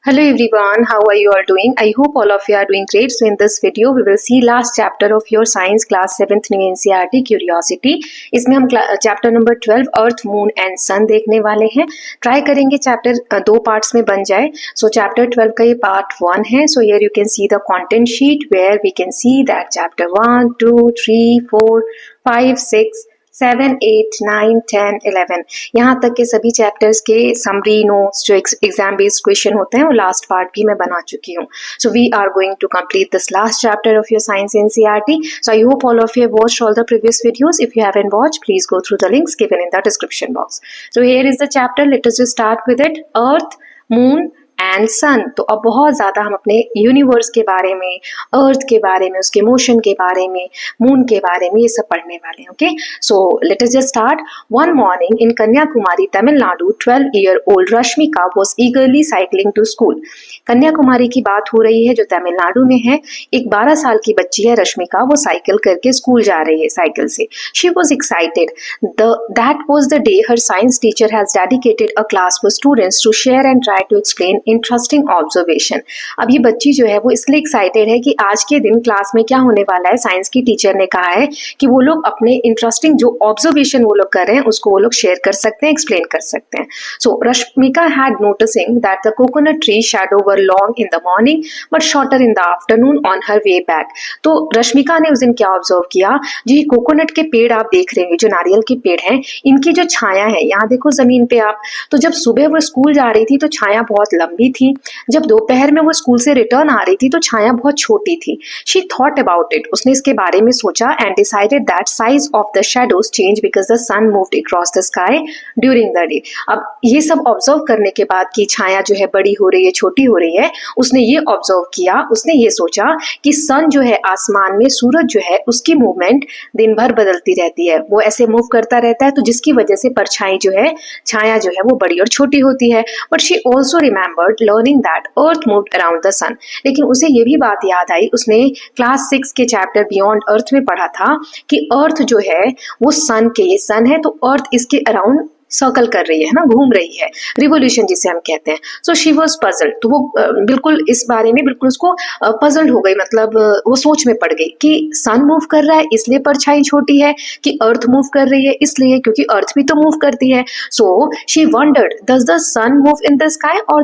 Hello everyone, how are you all doing? I hope all of you are doing great. So in this video we will see last chapter of your science class 7th new NCERT curiosity. इसमें हम chapter number 12 earth moon and sun देखने वाले हैं. Try करेंगे chapter दो parts में बन जाए. सो चैप्टर 12 का ये पार्ट 1 है. So here you can see the content sheet where we can see that chapter 1, 2, 3, 4, 5, 6, 7, 8, 9, 10, 11 यहाँ तक के सभी चैप्टर्स के समरी नोट्स जो एग्जाम बेस्ड क्वेश्चन होते हैं वो लास्ट पार्ट भी मैं बना चुकी हूँ. So we are going to complete this last chapter of your science NCERT. So I hope all of you have watched all the previous videos. If you haven't watched, please go through the links given in the description box. So here is the chapter. Let us just start with it. Earth, Moon and sun. तो अब बहुत ज्यादा हम अपने universe के बारे में, अर्थ के बारे में, उसके मोशन के बारे में, मून के बारे में ये सब पढ़ने वाले हैं. Okay, so let us just start. One morning in Kanyakumari Tamil Nadu 12-year-old Rashmika was eagerly cycling to school. Kanyakumari की बात हो रही है जो तमिलनाडु में है. एक 12 साल की बच्ची है रश्मिका, वो साइकिल करके स्कूल जा रही है साइकिल से. She was excited. That was the day her science teacher has dedicated a class for students to share and try to explain interesting observation. अब ये बच्ची जो है वो इसलिए एक्साइटेड है कि आज के दिन क्लास में क्या होने वाला है. साइंस की टीचर ने कहा है कि वो लोग अपने इंटरेस्टिंग जो ऑब्जर्वेशन वो लोग कर रहे हैं उसको वो लोग शेयर कर सकते हैं, एक्सप्लेन कर सकते हैं. So Rashmika had noticing that the coconut tree shadow were long in the morning but shorter in the afternoon on her way back. तो रश्मिका ने उस दिन क्या ऑब्जर्व किया, जी कोकोनट के पेड़ आप देख रहे हैं, जो नारियल के पेड़ हैं, इनकी जो छाया है, यहाँ देखो जमीन पे आप, तो जब सुबह वो स्कूल जा रही थी तो छाया बहुत लंबी थी, जब दोपहर में वो स्कूल से रिटर्न आ रही थी तो छाया बहुत छोटी थी. She thought about it. उसने इसके बारे में सोचा and decided that size of the shadows change because the sun moved across the sky during the day. अब ये सब ऑब्जर्व करने के बाद कि छाया जो है बड़ी हो रही है, छोटी हो रही है, उसने ये ऑब्जर्व किया, उसने ये सोचा कि सन जो है आसमान में, सूरज जो है उसकी मूवमेंट दिन भर बदलती रहती है, वो ऐसे मूव करता रहता है, तो जिसकी वजह से परछाई जो है, छाया जो है वो बड़ी और छोटी होती है. But she also remembered learning that earth moved around the sun. लेकिन उसे ये भी बात याद आई, उसने क्लास 6 के चैप्टर बियॉन्ड अर्थ में पढ़ा था कि अर्थ जो है वो सन के, ये सन है तो अर्थ इसके अराउंड सर्कल कर रही है ना, घूम रही है, रिवोल्यूशन जिसे हम कहते हैं. So she was puzzled. तो वो बिल्कुल इस बारे में बिल्कुल उसको पजल्ड हो गई, मतलब वो सोच में पड़ गई कि सन मूव कर रहा है इसलिए परछाई छोटी है, कि अर्थ मूव कर रही है इसलिए क्योंकि अर्थ भी तो मूव करती है. So she wondered does the sun move in the sky और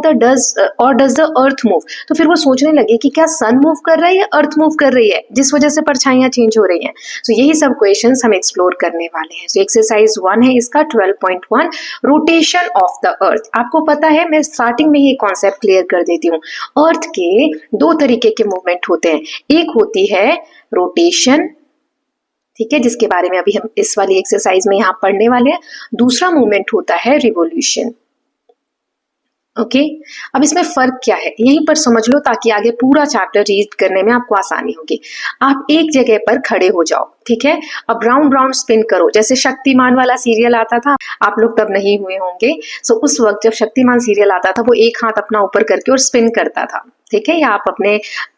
डज द अर्थ मूव. तो फिर वो सोचने लगी कि क्या सन मूव कर रहा है या अर्थ मूव कर रही है, जिस वजह से परछाइयां चेंज हो रही हैं. सो यही सब क्वेश्चंस हम एक्सप्लोर करने वाले हैं. सो एक्सरसाइज 1 है इसका 12.1 रोटेशन ऑफ द अर्थ. आपको पता है, मैं स्टार्टिंग में ये कॉन्सेप्ट क्लियर कर देती हूँ. अर्थ के दो तरीके के मूवमेंट होते हैं. एक होती है रोटेशन, ठीक है, जिसके बारे में अभी हम इस वाली एक्सरसाइज में यहां पढ़ने वाले हैं. दूसरा मूवमेंट होता है रिवोल्यूशन. ओके, अब इसमें फर्क क्या है यहीं पर समझ लो ताकि आगे पूरा चैप्टर रीड करने में आपको आसानी होगी. आप एक जगह पर खड़े हो जाओ, ठीक है, अब राउंड राउंड स्पिन करो. जैसे शक्तिमान वाला सीरियल आता था, आप लोग तब नहीं हुए होंगे. सो उस वक्त जब शक्तिमान सीरियल आता था वो एक हाथ अपना ऊपर करके और स्पिन करता था, ठीक है, या आप अपने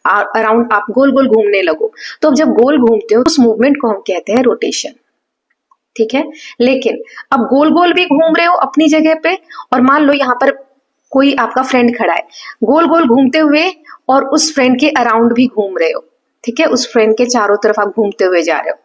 अराउंड आप गोल गोल घूमने लगो. तो अब जब गोल घूमते हो उस मूवमेंट को हम कहते हैं रोटेशन, ठीक है. लेकिन अब गोल गोल भी घूम रहे हो अपनी जगह पे, और मान लो यहाँ पर कोई आपका फ्रेंड खड़ा है, गोल गोल घूमते हुए और उस फ्रेंड के अराउंड भी घूम रहे हो, ठीक है, उस फ्रेंड के चारों तरफ आप घूमते हुए जा रहे हो.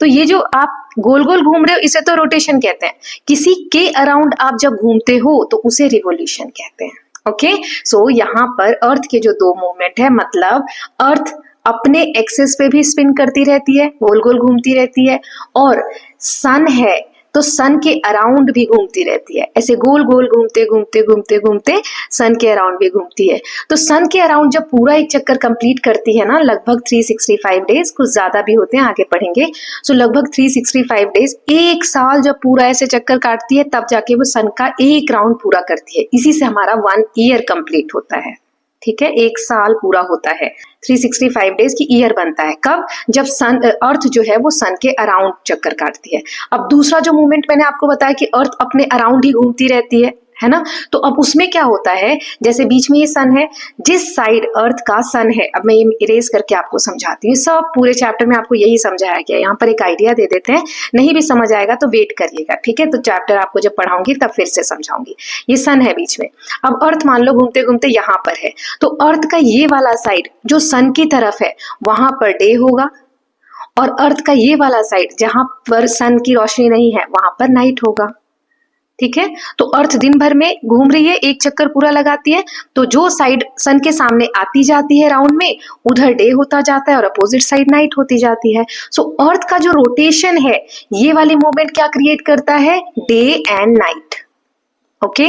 तो ये जो आप गोल गोल घूम रहे हो इसे तो रोटेशन कहते हैं. किसी के अराउंड आप जब घूमते हो तो उसे रिवोल्यूशन कहते हैं. ओके, सो यहाँ पर अर्थ के जो दो मूवमेंट है, मतलब अर्थ अपने एक्सिस पे भी स्पिन करती रहती है, गोल गोल घूमती रहती है, और सन है तो सन के अराउंड भी घूमती रहती है. ऐसे गोल गोल घूमते घूमते घूमते घूमते सन के अराउंड भी घूमती है. तो सन के अराउंड जब पूरा एक चक्कर कंप्लीट करती है ना, लगभग 365 डेज, कुछ ज्यादा भी होते हैं, आगे पढ़ेंगे. सो लगभग 365 डेज, एक साल जब पूरा ऐसे चक्कर काटती है तब जाके वो सन का एक राउंड पूरा करती है. इसी से हमारा 1 ईयर कंप्लीट होता है, ठीक है, एक साल पूरा होता है. 365 डेज की ईयर बनता है कब, जब सन अर्थ जो है वो सन के अराउंड चक्कर काटती है. अब दूसरा जो मूवमेंट मैंने आपको बताया कि अर्थ अपने अराउंड ही घूमती रहती है है ना। तो अब उसमें क्या होता है, जैसे बीच में ये सन है, जिस साइड अर्थ का सन है, अब मैं ये इरेज करके आपको समझाती हूँ, सब पूरे चैप्टर में आपको यही समझाया गया। यहाँ पर एक आइडिया दे देते हैं, नहीं भी समझ आएगा तो वेट करिएगा, ठीक है। तो चैप्टर आपको जब पढ़ाऊंगी तब फिर से समझाऊंगी। ये सन है बीच में, अब अर्थ मान लो घूमते घूमते यहाँ पर है, तो अर्थ का ये वाला साइड जो सन की तरफ है वहां पर डे होगा, और अर्थ का ये वाला साइड जहां पर सन की रोशनी नहीं है वहां पर नाइट होगा, ठीक है। तो अर्थ दिन भर में घूम रही है, एक चक्कर पूरा लगाती है, तो जो साइड सन के सामने आती जाती है राउंड में, उधर डे होता जाता है और अपोजिट साइड नाइट होती जाती है। सो अर्थ का जो रोटेशन है, ये वाली मूवमेंट क्या क्रिएट करता है, डे एंड नाइट, ओके।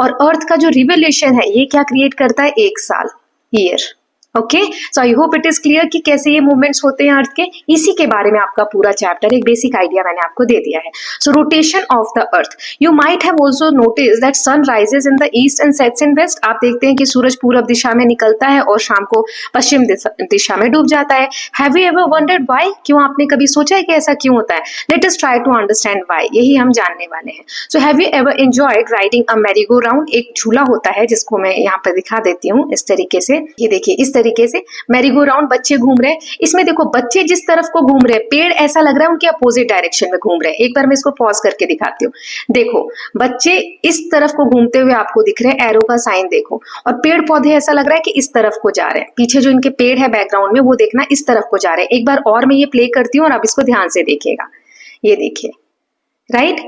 और अर्थ का जो रिवोल्यूशन है, ये क्या क्रिएट करता है, एक साल, year, okay. So I hope it is clear कि कैसे ये मूवमेंट्स होते हैं अर्थ के। इसी के बारे में आपका पूरा चैप्टर, एक बेसिक आइडिया मैंने आपको दे दिया है। So rotation of the earth, you might have also notice that sun rises in the east and sets in west. आप देखते हैं कि सूरज पूरब दिशा में निकलता है और शाम को पश्चिम दिशा में डूब जाता है। Have you ever wondered why, क्यों आपने कभी सोचा है कि ऐसा क्यों होता है? Let us try to understand why, यही हम जानने वाले हैं। So have you ever enjoyed riding a merry go round, एक झूला होता है जिसको मैं यहाँ पर दिखा देती हूँ इस तरीके से, ये देखिए इस तरीके से मैरी गो राउंड बच्चे घूम रहे हैं। इसमें देखो बच्चे जिस तरफ को घूम रहे हैं, पेड़ ऐसा लग रहा है उनके अपोजिट डायरेक्शन में घूम रहे हैं। एक बार मैं इसको पॉज करके दिखाती हूँ, देखो बच्चे इस तरफ को घूमते हुए आपको दिख रहे हैं, एरो का साइन देखो, और पेड़ पौधे ऐसा लग रहा है कि इस तरफ को जा रहे हैं। पीछे जो इनके पेड़ है बैकग्राउंड में, वो देखना इस तरफ को जा रहे हैं। एक बार और मैं ये प्ले करती हूँ और आप इसको ध्यान से देखिएगा, ये देखिए, राइट,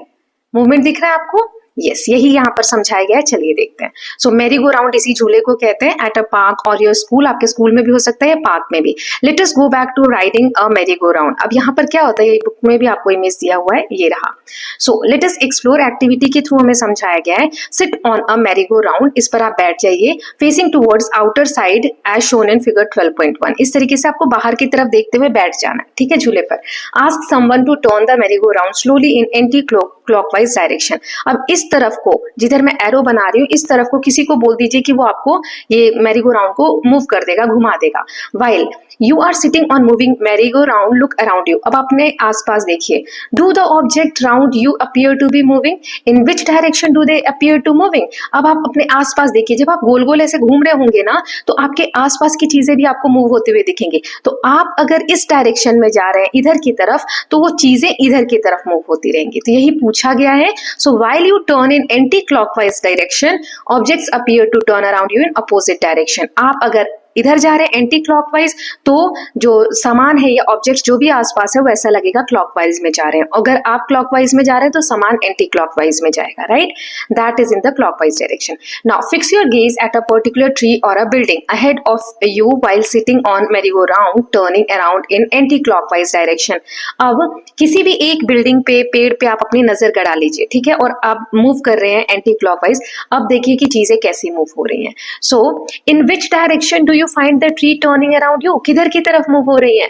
मूवमेंट दिख रहा है आपको, यस, यही यहाँ पर समझाया गया है। चलिए देखते हैं। सो मैरी गो राउंड इसी झूले को कहते हैं। At a park or your school, आपके स्कूल में भी हो सकता है या पार्क में भी। Let us go back to riding a merry go round. अब यहाँ पर क्या होता है, ये बुक में भी आपको इमेज दिया हुआ है, ये रहा। So let us explore, activity के थ्रू हमें समझाया गया है। Sit on a merry go round, इस पर आप बैठ जाइए, facing towards outer side as shown in figure 12.1। इस तरीके से आपको बाहर की तरफ देखते हुए बैठ जाना है, ठीक है, झूले पर। Ask someone to turn the merry go round slowly in anti clockwise direction. अब इस तरफ को, जिधर मैं एरो बना रही हूँ, इस तरफ को किसी को बोल दीजिए कि वो आपको ये मैरी गो राउंड को मूव कर देगा, घुमा देगा। While you are sitting on moving merry go round, look around you. अब अपने आसपास देखिए। Do the object round you appear to be moving, in which direction do they appear to moving. अब आप अपने आसपास देखिए, जब आप गोल गोल ऐसे घूम रहे होंगे ना, तो आपके आसपास की चीजें भी आपको मूव होते हुए दिखेंगे। तो आप अगर इस डायरेक्शन में जा रहे हैं, इधर की तरफ, तो वो चीजें इधर की तरफ मूव होती रहेंगी। तो यही पूछा गया है। So while you turn in anticlockwise direction, objects appear to turn around you in opposite direction. आप अगर इधर जा रहे हैं एंटी क्लॉकवाइज, तो जो सामान है या ऑब्जेक्ट जो भी आसपास है वैसा लगेगा क्लॉकवाइज में जा रहे हैं। अगर आप क्लॉकवाइज में जा रहे हैं तो सामान एंटी क्लॉकवाइज में जाएगा, right, that is in the clockwise direction. Now fix your gaze at a particular tree or a building ahead of you while sitting on merry go round turning around in anti clockwise direction. अब किसी भी एक building पे, पेड़ पे आप अपनी नजर गड़ा लीजिए, ठीक है, और आप मूव कर रहे हैं एंटी क्लॉकवाइज। अब देखिए कि चीजें कैसी मूव हो रही हैं। So in which direction do you find the tree turning around you, किधर की तरफ मूव हो रही है?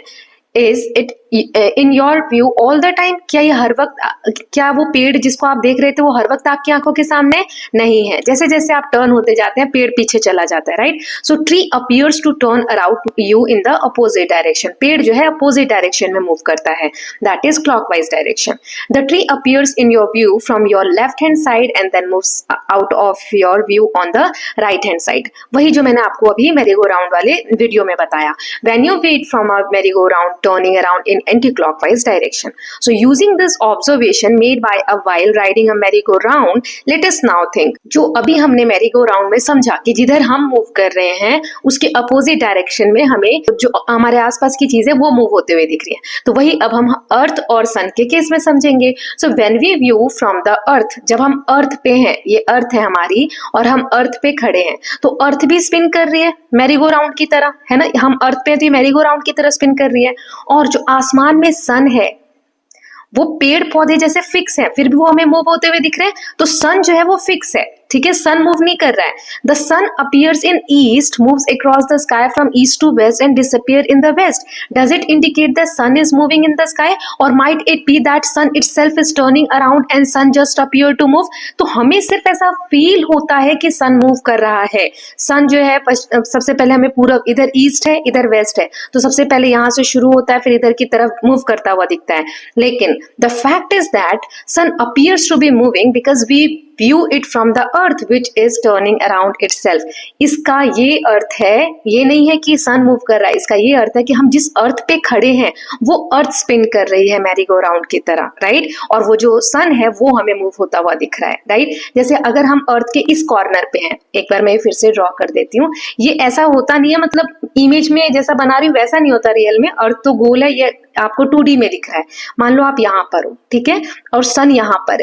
Is it in your view all the time, क्या ये हर वक्त, क्या वो पेड़ जिसको आप देख रहे थे वो हर वक्त आपकी आंखों के सामने नहीं है? जैसे जैसे आप टर्न होते जाते हैं पेड़ पीछे चला जाता है, right. So tree appears to turn around you in the opposite direction, पेड़ जो है अपोजिट डायरेक्शन में मूव करता है, that is clockwise direction. The tree appears in your view from your left hand side and then moves out of your view on the right hand side. वही जो मैंने आपको अभी मैरी गो राउंड वाले video में बताया। When you wait from a merry go round turning around in anti-clockwise direction. So using this observation made by a while riding a merry-go-round, let us now think. जो अभी हमने merry-go-round में समझा कि जिधर हम मूव कर रहे हैं उसके अपोजिट डायरेक्शन में हमें जो हमारे आसपास की चीजें वो मूव होते हुए दिख रही हैं। तो वही अब हम अर्थ और सन के केस में समझेंगे। So when we view from the earth, जब हम अर्थ पे हैं, ये अर्थ है हमारी और हम अर्थ पे खड़े हैं, तो अर्थ भी स्पिन कर रही है मैरी-गो-राउंड की तरह, है ना। हम अर्थ पे हैं तो ये मैरी-गो-राउंड की तरह स्पिन कर रही है। और जो आसमान में सन है वो पेड़ पौधे जैसे फिक्स है, फिर भी वो हमें मूव होते हुए दिख रहे हैं। तो सन जो है वो फिक्स है, ठीक है, सन मूव नहीं कर रहा है। The sun appears in east, moves across the sky from east to west and disappear in the west. Does it indicate the sun is moving in the sky, or might it be that sun itself is turning around and sun just appear to move? तो हमें सिर्फ ऐसा feel होता है कि सन move कर रहा है। सन जो है सबसे पहले हमें पूरा, इधर ईस्ट है इधर वेस्ट है, तो सबसे पहले यहां से शुरू होता है फिर इधर की तरफ मूव करता हुआ दिखता है। लेकिन the fact is that sun appears to be moving because we view it from the earth which is turning around itself. इसका ये अर्थ है, ये नहीं है कि सन मूव कर रहा है, इसका ये अर्थ है कि हम जिस अर्थ पे खड़े हैं वो अर्थ स्पिन कर रही है मैरी गो राउंड की तरह, राइट। और वो जो सन है वो हमें मूव होता हुआ दिख रहा है, राइट। जैसे अगर हम अर्थ के इस कॉर्नर पे हैं, एक बार मैं फिर से ड्रॉ कर देती हूँ, ये ऐसा होता नहीं है, मतलब इमेज में जैसा बना रही हूँ वैसा नहीं होता रियल में। अर्थ तो गोल है, ये आपको 2D में दिख रहा है। मान लो आप यहाँ पर हो, ठीक है, और सन यहाँ पर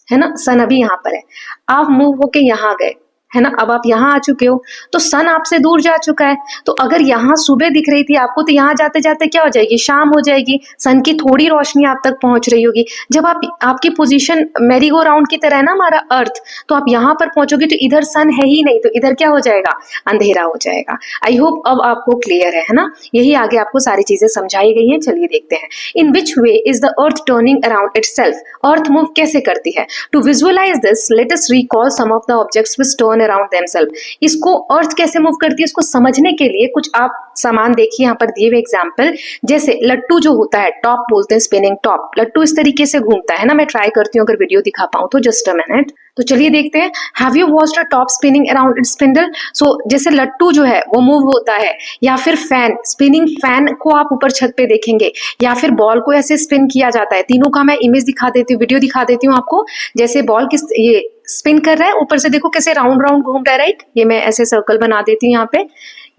है ना, सन अभी यहाँ पर है, आप मूव होके यहाँ गए, है ना, अब आप यहाँ आ चुके हो तो सन आपसे दूर जा चुका है। तो अगर यहाँ सुबह दिख रही थी आपको, तो यहाँ जाते जाते क्या हो जाएगी, शाम हो जाएगी, सन की थोड़ी रोशनी आप तक पहुंच रही होगी। जब आपकी पोजीशन मैरी गो राउंड की तरह है ना हमारा अर्थ, तो आप यहाँ पर पहुंचोगे तो इधर सन है ही नहीं, तो इधर क्या हो जाएगा, अंधेरा हो जाएगा। आई होप अब आपको क्लियर है ना, यही आगे आपको सारी चीजें समझाई गई हैं। चलिए देखते हैं, in which way is the earth turning around itself, earth move कैसे करती है। To visualise this let us recall some of the objects which turn around themselves. इसको अर्थ कैसे मूव करती है इसको समझने के लिए कुछ आप सामान देखिए यहाँ पर दिए हुए एग्जांपल। जैसे लट्टू जो होता है, टॉप बोलते हैं, स्पिनिंग टॉप, लट्टू इस तरीके से घूमता है ना। मैं ट्राई करती हूँ अगर वीडियो दिखा पाऊं तो, जस्ट अ मिनट। तो चलिए देखते हैं, have you watched a top spinning around its spindle. So जैसे लट्टू जो है वो मूव होता है, या फिर फैन, स्पिनिंग फैन को आप ऊपर छत पे देखेंगे, या फिर बॉल को ऐसे स्पिन किया जाता है। तीनों का मैं इमेज दिखा देती हूँ, वीडियो दिखा देती हूँ आपको। जैसे बॉल किस ये स्पिन कर रहा है, ऊपर से देखो कैसे राउंड राउंड घूम रहा है, राइट। ये मैं ऐसे सर्कल बना देती हूँ यहाँ पे,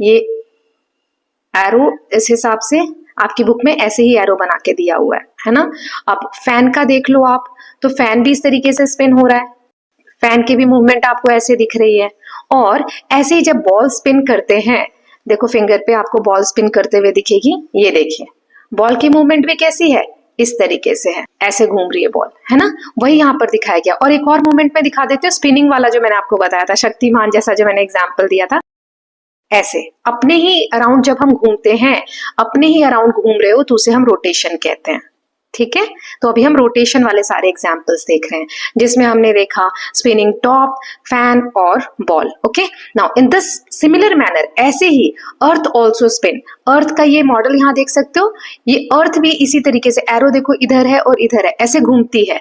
ये एरो इस हिसाब से आपकी बुक में ऐसे ही एरो बना के दिया हुआ है ना। अब फैन का देख लो आप, तो फैन भी इस तरीके से स्पिन हो रहा है, फैन की भी मूवमेंट आपको ऐसे दिख रही है। और ऐसे ही जब बॉल स्पिन करते हैं, देखो फिंगर पे आपको बॉल स्पिन करते हुए दिखेगी, ये देखिए बॉल की मूवमेंट भी कैसी है, इस तरीके से है, ऐसे घूम रही है बॉल, है ना, वही यहाँ पर दिखाया गया। और एक और मूवमेंट में दिखा देते हैं, स्पिनिंग वाला जो मैंने आपको बताया था, शक्तिमान जैसा जो मैंने एग्जाम्पल दिया था, ऐसे अपने ही अराउंड जब हम घूमते हैं, अपने ही अराउंड घूम रहे हो तो उसे हम रोटेशन कहते हैं, ठीक है। तो अभी हम रोटेशन वाले सारे एग्जाम्पल्स देख रहे हैं, जिसमें हमने देखा स्पिनिंग टॉप, फैन और ball. Okay, now in this similar manner, ऐसे ही अर्थ ऑल्सो स्पिन। अर्थ का ये मॉडल यहाँ देख सकते हो, ये अर्थ भी इसी तरीके से, एरो देखो इधर है और इधर है, ऐसे घूमती है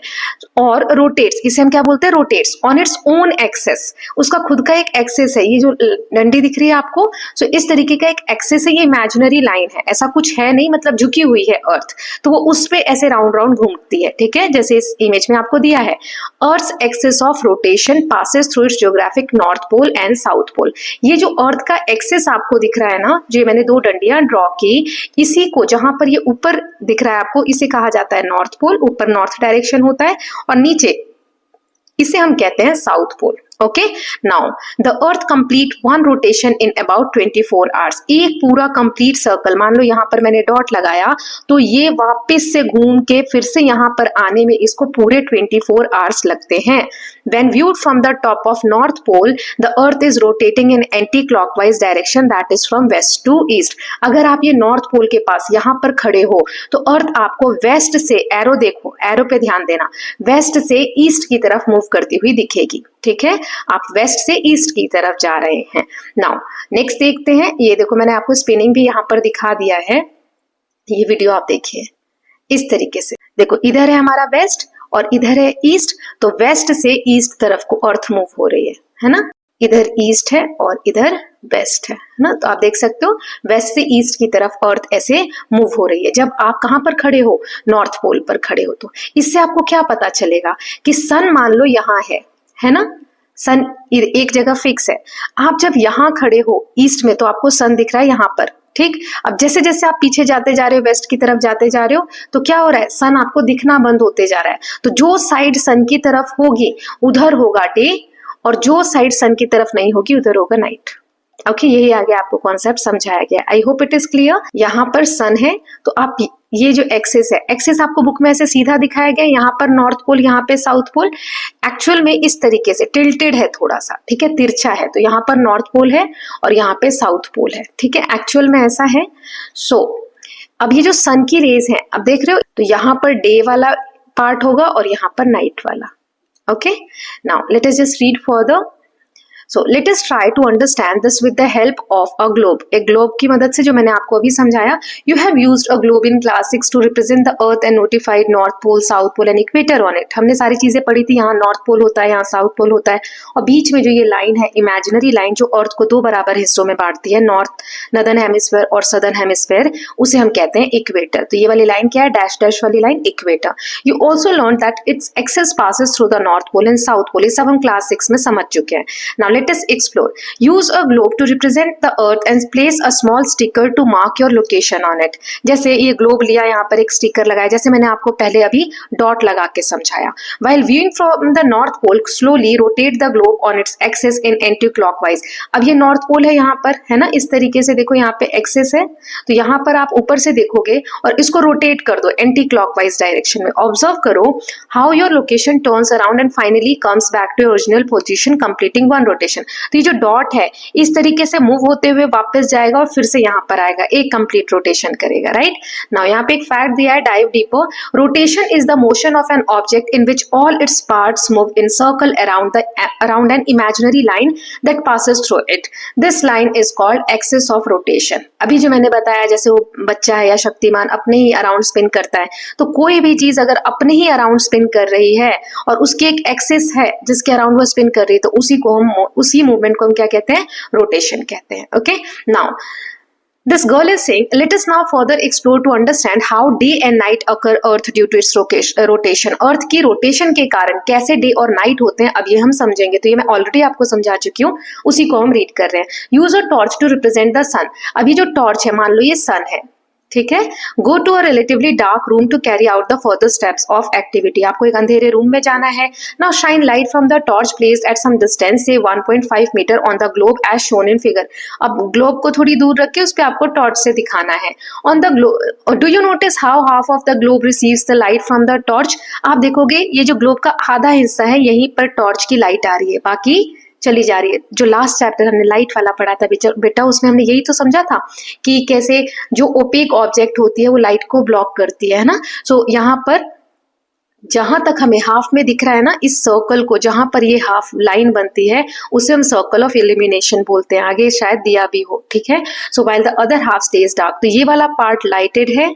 और रोटेट्स, इसे हम क्या बोलते हैं, rotates on its own axis. उसका खुद का एक एक्सेस है, ये जो डंडी दिख रही है आपको, सो इस तरीके का एक एक्सेस है, ये इमेजिनरी लाइन है, ऐसा कुछ है नहीं, मतलब झुकी हुई है अर्थ, तो वो उस पे ऐसे राउंड राउंड घूमती है, ठीक है, जैसे इस इमेज में आपको दिया है। Earth axis of rotation passes through its geographic north pole and south pole. ये जो अर्थ का एक्सेस आपको दिख रहा है ना, जो मैंने दो डंडियां ड्रॉ की, इसी को जहां पर ये ऊपर दिख रहा है आपको, इसे कहा जाता है नॉर्थ पोल, ऊपर नॉर्थ डायरेक्शन होता है, और नीचे इसे हम कहते हैं south pole. Okay, now the earth complete one rotation in about 24 hours. एक पूरा कंप्लीट सर्कल, मान लो यहाँ पर मैंने डॉट लगाया, तो ये वापस से घूम के फिर से यहाँ पर आने में इसको पूरे 24 आवर्स लगते हैं। When viewed from the top of North Pole, the Earth is rotating in anti-clockwise direction, that is from west to east. अगर आप ये नॉर्थ पोल के पास यहाँ पर खड़े हो, तो अर्थ आपको वेस्ट से, एरो देखो, एरो पे ध्यान देना, वेस्ट से ईस्ट की तरफ मूव करती हुई दिखेगी, ठीक है। आप वेस्ट से ईस्ट की तरफ जा रहे हैं। नाउ नेक्स्ट देखते हैं, ये देखो मैंने आपको स्पिनिंग भी यहाँ पर दिखा दिया है, ये वीडियो आप देखिए इस तरीके से। देखो इधर है हमारा वेस्ट और इधर है ईस्ट, तो वेस्ट से ईस्ट तरफ को अर्थ मूव हो रही है ना। इधर ईस्ट है और इधर वेस्ट है ना, तो आप देख सकते हो वेस्ट से ईस्ट की तरफ अर्थ ऐसे मूव हो रही है। जब आप कहाँ पर खड़े हो, नॉर्थ पोल पर खड़े हो, तो इससे आपको क्या पता चलेगा कि सन मान लो यहाँ है ना, सन एक जगह फिक्स है। आप जब यहाँ खड़े हो ईस्ट में, तो आपको सन दिख रहा है यहाँ पर, ठीक। अब जैसे जैसे आप पीछे जाते जा रहे हो, वेस्ट की तरफ जाते जा रहे हो, तो क्या हो रहा है, सन आपको दिखना बंद होते जा रहा है। तो जो साइड सन की तरफ होगी उधर होगा डे, और जो साइड सन की तरफ नहीं होगी उधर होगा नाइट। ओके, यही आगे आपको कॉन्सेप्ट समझाया गया। आई होप इट इज क्लियर। यहाँ पर सन है, तो आप ये जो एक्सेस है, एक्सेस आपको बुक में ऐसे सीधा दिखाया गया, यहाँ पर नॉर्थ पोल, यहाँ पे साउथ पोल, एक्चुअल में इस तरीके से टिल्टेड है थोड़ा सा, ठीक है, तिरछा है, तो यहाँ पर नॉर्थ पोल है और यहाँ पे साउथ पोल है, ठीक है, एक्चुअल में ऐसा है। सो अब ये जो सन की रेज है, अब देख रहे हो, तो यहाँ पर डे वाला पार्ट होगा और यहाँ पर नाइट वाला। Okay, now let us just read further. So let us try to understand this with the help of a globe. एक ग्लोब की मदद से, जो मैंने आपको अभी समझाया। You have used a globe in class 6 to represent the earth and notified north pole, south pole and equator on it. हमने सारी चीजें पढ़ी थी, यहाँ नॉर्थ पोल होता है, यहाँ साउथ पोल होता है, और बीच में जो ये लाइन है, इमेजिनरी लाइन, जो अर्थ को दो बराबर हिस्सों में बांटती है, नॉर्दर्न हेमिस्फीयर और सदर्न हेमिस्फीयर, उसे हम कहते हैं इक्वेटर। तो ये वाली लाइन क्या है? डैश डैश वाली line, equator. You also learn that its axis passes through the north pole and south pole. ये सब हम क्लास 6 में समझ चुके हैं। Now let us explore. Use a globe to represent the earth and place a small sticker to mark your location on it. जैसे ये globe लिया, यहाँ पर एक स्टिकर लगाया, जैसे मैंने आपको पहले अभी डॉट लगा के समझाया। While viewing from the north pole, slowly rotate the globe on its axis in anti clockwise. अब ये नॉर्थ पोल है यहाँ पर, है ना, इस तरीके से देखो, यहाँ पे एक्सिस है, तो यहाँ पर आप ऊपर से देखोगे और इसको रोटेट कर दो एंटी क्लॉकवाइज डायरेक्शन में। ऑब्जर्व करो how your location turns around and finally comes back to original position, completing one rotation. तो ये जो डॉट है, इस तरीके से मूव होते हुए वापस जाएगा और फिर से यहाँ पर आएगा, एक कंप्लीट रोटेशन करेगा, राइट। नाउ यहाँ पे एक फैक्ट दिया है, dive deeper. Rotation is the motion of an object in which all its parts move in circle around an imaginary line that passes through it. This line is called axis of rotation. अभी जो मैंने बताया, जैसे वो बच्चा है या शक्तिमान अपने ही अराउंड स्पिन करता है, तो कोई भी चीज अगर अपने ही अराउंड स्पिन कर रही है और उसकी एक एक्सिस है जिसके अराउंड वो स्पिन कर रही है, तो उसी मूवमेंट को हम क्या कहते हैं? रोटेशन कहते हैं। Okay, now this girl is saying, let us now further explore to understand how day and night occur earth due to its rotation. earth की रोटेशन के कारण कैसे डे और नाइट होते हैं, अब ये हम समझेंगे। तो ये मैं ऑलरेडी आपको समझा चुकी हूँ, उसी को हम रीड कर रहे हैं। Use a torch to represent the sun. अभी जो टॉर्च है, मान लो ये सन है, ठीक है। Go to a relatively dark room to carry out the further steps of activity. आपको एक अंधेरे रूम में जाना है। Now shine light from the torch placed at some distance, से 1.5 metre, on the globe as shown in figure. अब globe को थोड़ी दूर रख के उस पर आपको टॉर्च से दिखाना है। On the globe, do you notice how half of the globe receives the light from the torch? आप देखोगे ये जो ग्लोब का आधा हिस्सा है, यहीं पर टॉर्च की लाइट आ रही है, बाकी चली जा रही है। जो लास्ट चैप्टर हमने लाइट वाला पढ़ा था बेटा, उसमें हमने यही तो समझा था कि कैसे जो ओपेक ऑब्जेक्ट होती है वो लाइट को ब्लॉक करती है ना। सो यहाँ पर जहां तक हमें हाफ में दिख रहा है ना, इस सर्कल को, जहां पर ये हाफ लाइन बनती है, उसे हम सर्कल ऑफ इल्यूमिनेशन बोलते हैं। आगे शायद दिया भी हो, ठीक है। सो while the other half stage dark, तो ये वाला पार्ट लाइटेड है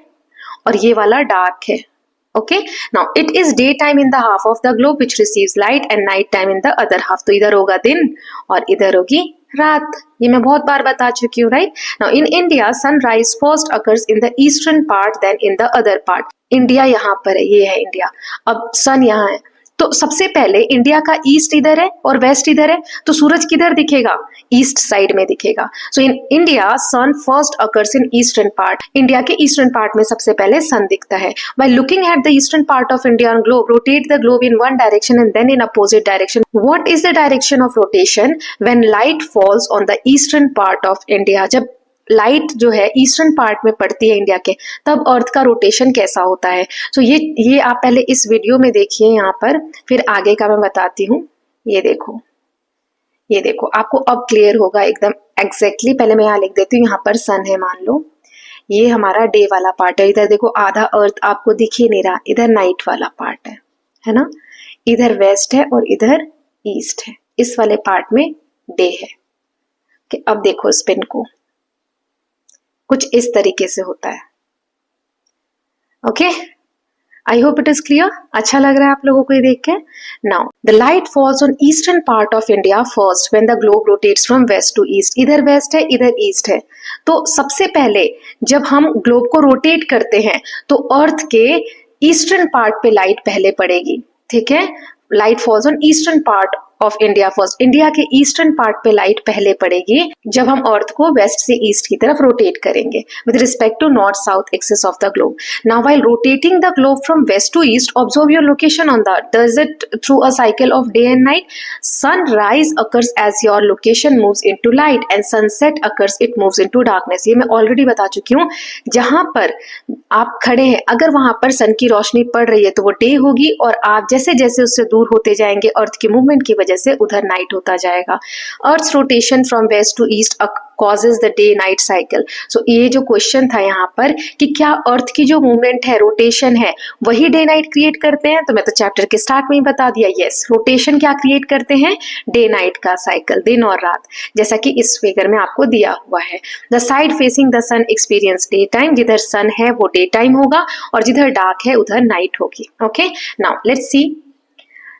और ये वाला डार्क है। Okay, now it is daytime in the half of the globe which receives light and night time in the other half. तो इधर होगा दिन और इधर होगी रात। ये मैं बहुत बार बता चुकी हूँ, right. Now in India sunrise first occurs in the eastern part then in the other part. India यहाँ पर है, ये है इंडिया। अब सन यहाँ है, तो सबसे पहले इंडिया का ईस्ट इधर है और वेस्ट इधर है, तो सूरज किधर दिखेगा? ईस्ट साइड में दिखेगा। So in India sun first occurs in eastern part. India के ईस्टर्न पार्ट में सबसे पहले सन दिखता है। By looking at the eastern part of Indian globe, rotate the globe in one direction and then in opposite direction. What is the direction of rotation when light falls on the eastern part of India? जब light जो है eastern part में पड़ती है India के, तब अर्थ का rotation कैसा होता है? तो ये आप पहले इस वीडियो में देखिए यहाँ पर, फिर आगे का मैं बताती हूँ। ये देखो, ये देखो, आपको अब क्लियर होगा एकदम एग्जैक्टली। पहले मैं यहाँ लिख देती हूँ, यहाँ पर सन है मान लो, ये हमारा डे वाला पार्ट है। इधर देखो आधा अर्थ आपको दिख ही नहीं रहा, इधर नाइट वाला पार्ट है ना। इधर वेस्ट है और इधर ईस्ट है, इस वाले पार्ट में डे है। कि अब देखो स्पिन को, कुछ इस तरीके से होता है। Okay, I hope it is clear. अच्छा लग रहा है आप लोगों को ये देख के। Now the light falls on eastern part of India first when the globe rotates from west to east. इधर वेस्ट है, इधर ईस्ट है। तो सबसे पहले जब हम ग्लोब को रोटेट करते हैं तो अर्थ के ईस्टर्न पार्ट पे लाइट पहले पड़ेगी, ठीक है। Light falls on eastern part of India first. India के ईस्टर्न पार्ट पे लाइट पहले पड़ेगी जब हम अर्थ को वेस्ट से ईस्ट की तरफ रोटेट करेंगे with respect to north south axis of the globe. Now while rotating the globe from west to east, observe your location on the does it through a cycle of day and night. Sunrise occurs as your location moves into light and sunset occurs it moves into darkness. ये मैं already बता चुकी हूँ। जहां पर आप खड़े हैं, अगर वहां पर सन की रोशनी पड़ रही है तो वो डे होगी, और आप जैसे जैसे उससे दूर होते जाएंगे अर्थ की मूवमेंट की वजह से उधर नाइट होता जाएगा। Earth rotation from west to east causes the day night cycle? So ये जो क्वेश्चन था यहाँ पर कि क्या अर्थ की जो मूवमेंट है, रोटेशन है, वही डे नाइट क्रिएट करते हैं? तो मैं तो चैप्टर के स्टार्ट में ही बता दिया, यस, रोटेशन क्या क्रिएट करते हैं? डे नाइट का साइकिल, दिन और रात, जैसा कि इस फिगर में आपको दिया हुआ है। The side facing the sun experience day time, जिधर सन है वो डे टाइम होगा और जिधर डार्क है उधर नाइट होगी। Okay, now let's see.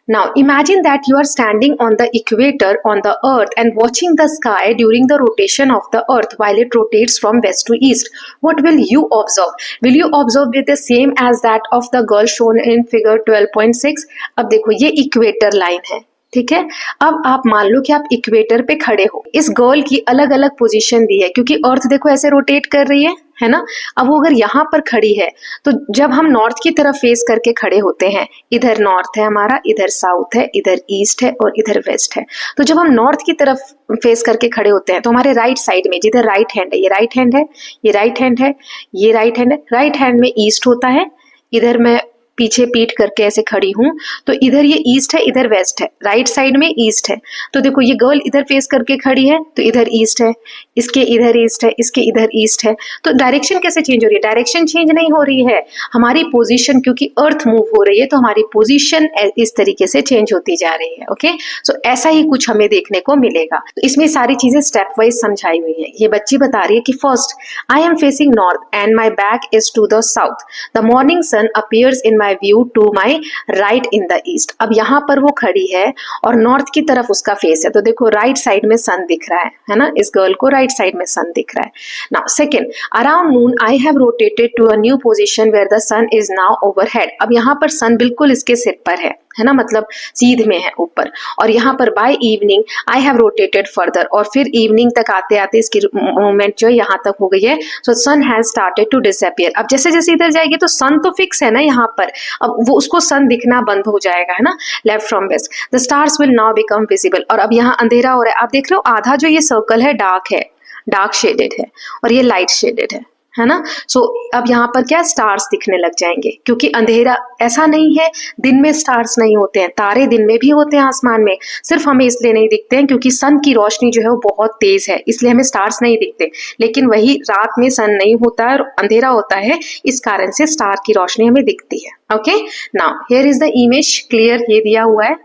Now imagine that you are standing on the equator on the earth and watching the sky during the rotation of the earth while it rotates from west to east. What will you observe? Will you observe with the same as that of the girl shown in figure 12.6? अब देखो ये equator line है, ठीक है। अब आप मान लो कि आप इक्वेटर पे खड़े हो, इस गर्ल की अलग अलग पोजीशन दी है क्योंकि अर्थ देखो ऐसे रोटेट कर रही है ना। अब वो अगर यहाँ पर खड़ी है तो जब हम नॉर्थ की तरफ फेस करके खड़े होते हैं, इधर नॉर्थ है हमारा, इधर साउथ है, इधर ईस्ट है और इधर वेस्ट है, तो जब हम नॉर्थ की तरफ फेस करके खड़े होते हैं तो हमारे राइट साइड में जिधर राइट हैंड है, ये राइट हैंड है, ये राइट हैंड है, ये राइट हैंड है, राइट हैंड में ईस्ट होता है, इधर मैं पीछे पीठ करके ऐसे खड़ी हूं तो इधर ये ईस्ट है, इधर वेस्ट है, राइट साइड में ईस्ट है। तो देखो ये गर्ल इधर फेस करके खड़ी है तो इधर ईस्ट है, इसके इधर ईस्ट है, इसके इधर ईस्ट है। तो डायरेक्शन कैसे चेंज हो रही है? डायरेक्शन चेंज नहीं हो रही है, हमारी पोजीशन, क्योंकि अर्थ मूव हो रही है तो हमारी पोजीशन इस तरीके से चेंज होती जा रही है। ओके, सो ऐसा ही कुछ हमें देखने को मिलेगा। तो इसमें सारी चीजें स्टेप वाइज समझाई हुई है। ये बच्ची बता रही है कि first, I am facing north and my back is to the south, the morning sun appears in my view to my right in the east. अब यहाँ पर वो खड़ी है और नॉर्थ की तरफ उसका फेस है, तो देखो राइट साइड में सन दिख रहा है ना, इस गर्ल को राइट साइड में सन दिख रहा है। Now second, around noon I have rotated to a new position where the sun is now overhead. अब यहाँ पर सन बिल्कुल इसके सिर पर है ना, मतलब सीध में है ऊपर, और यहाँ पर by evening I have rotated further, और फिर इवनिंग तक आते आते इसकी मूवमेंट जो है यहाँ तक हो गई है। सो सन हैज स्टार्टेड टू डिसअपियर। अब जैसे जैसे इधर जाएगी तो सन तो फिक्स है ना यहाँ पर, अब वो उसको सन दिखना बंद हो जाएगा, है ना, left from west. The stars will now become visible. और अब यहाँ अंधेरा हो रहा है, आप देख रहे हो आधा जो ये सर्कल है डार्क शेडेड है और ये लाइट शेडेड है ना। सो अब यहाँ पर क्या स्टार्स दिखने लग जाएंगे, क्योंकि अंधेरा, ऐसा नहीं है दिन में स्टार्स नहीं होते हैं, तारे दिन में भी होते हैं आसमान में, सिर्फ हमें इसलिए नहीं दिखते हैं क्योंकि सन की रोशनी जो है वो बहुत तेज है, इसलिए हमें स्टार्स नहीं दिखते। लेकिन वही रात में सन नहीं होता है और अंधेरा होता है, इस कारण से स्टार की रोशनी हमें दिखती है। Okay, now here is the image, clear ये दिया हुआ है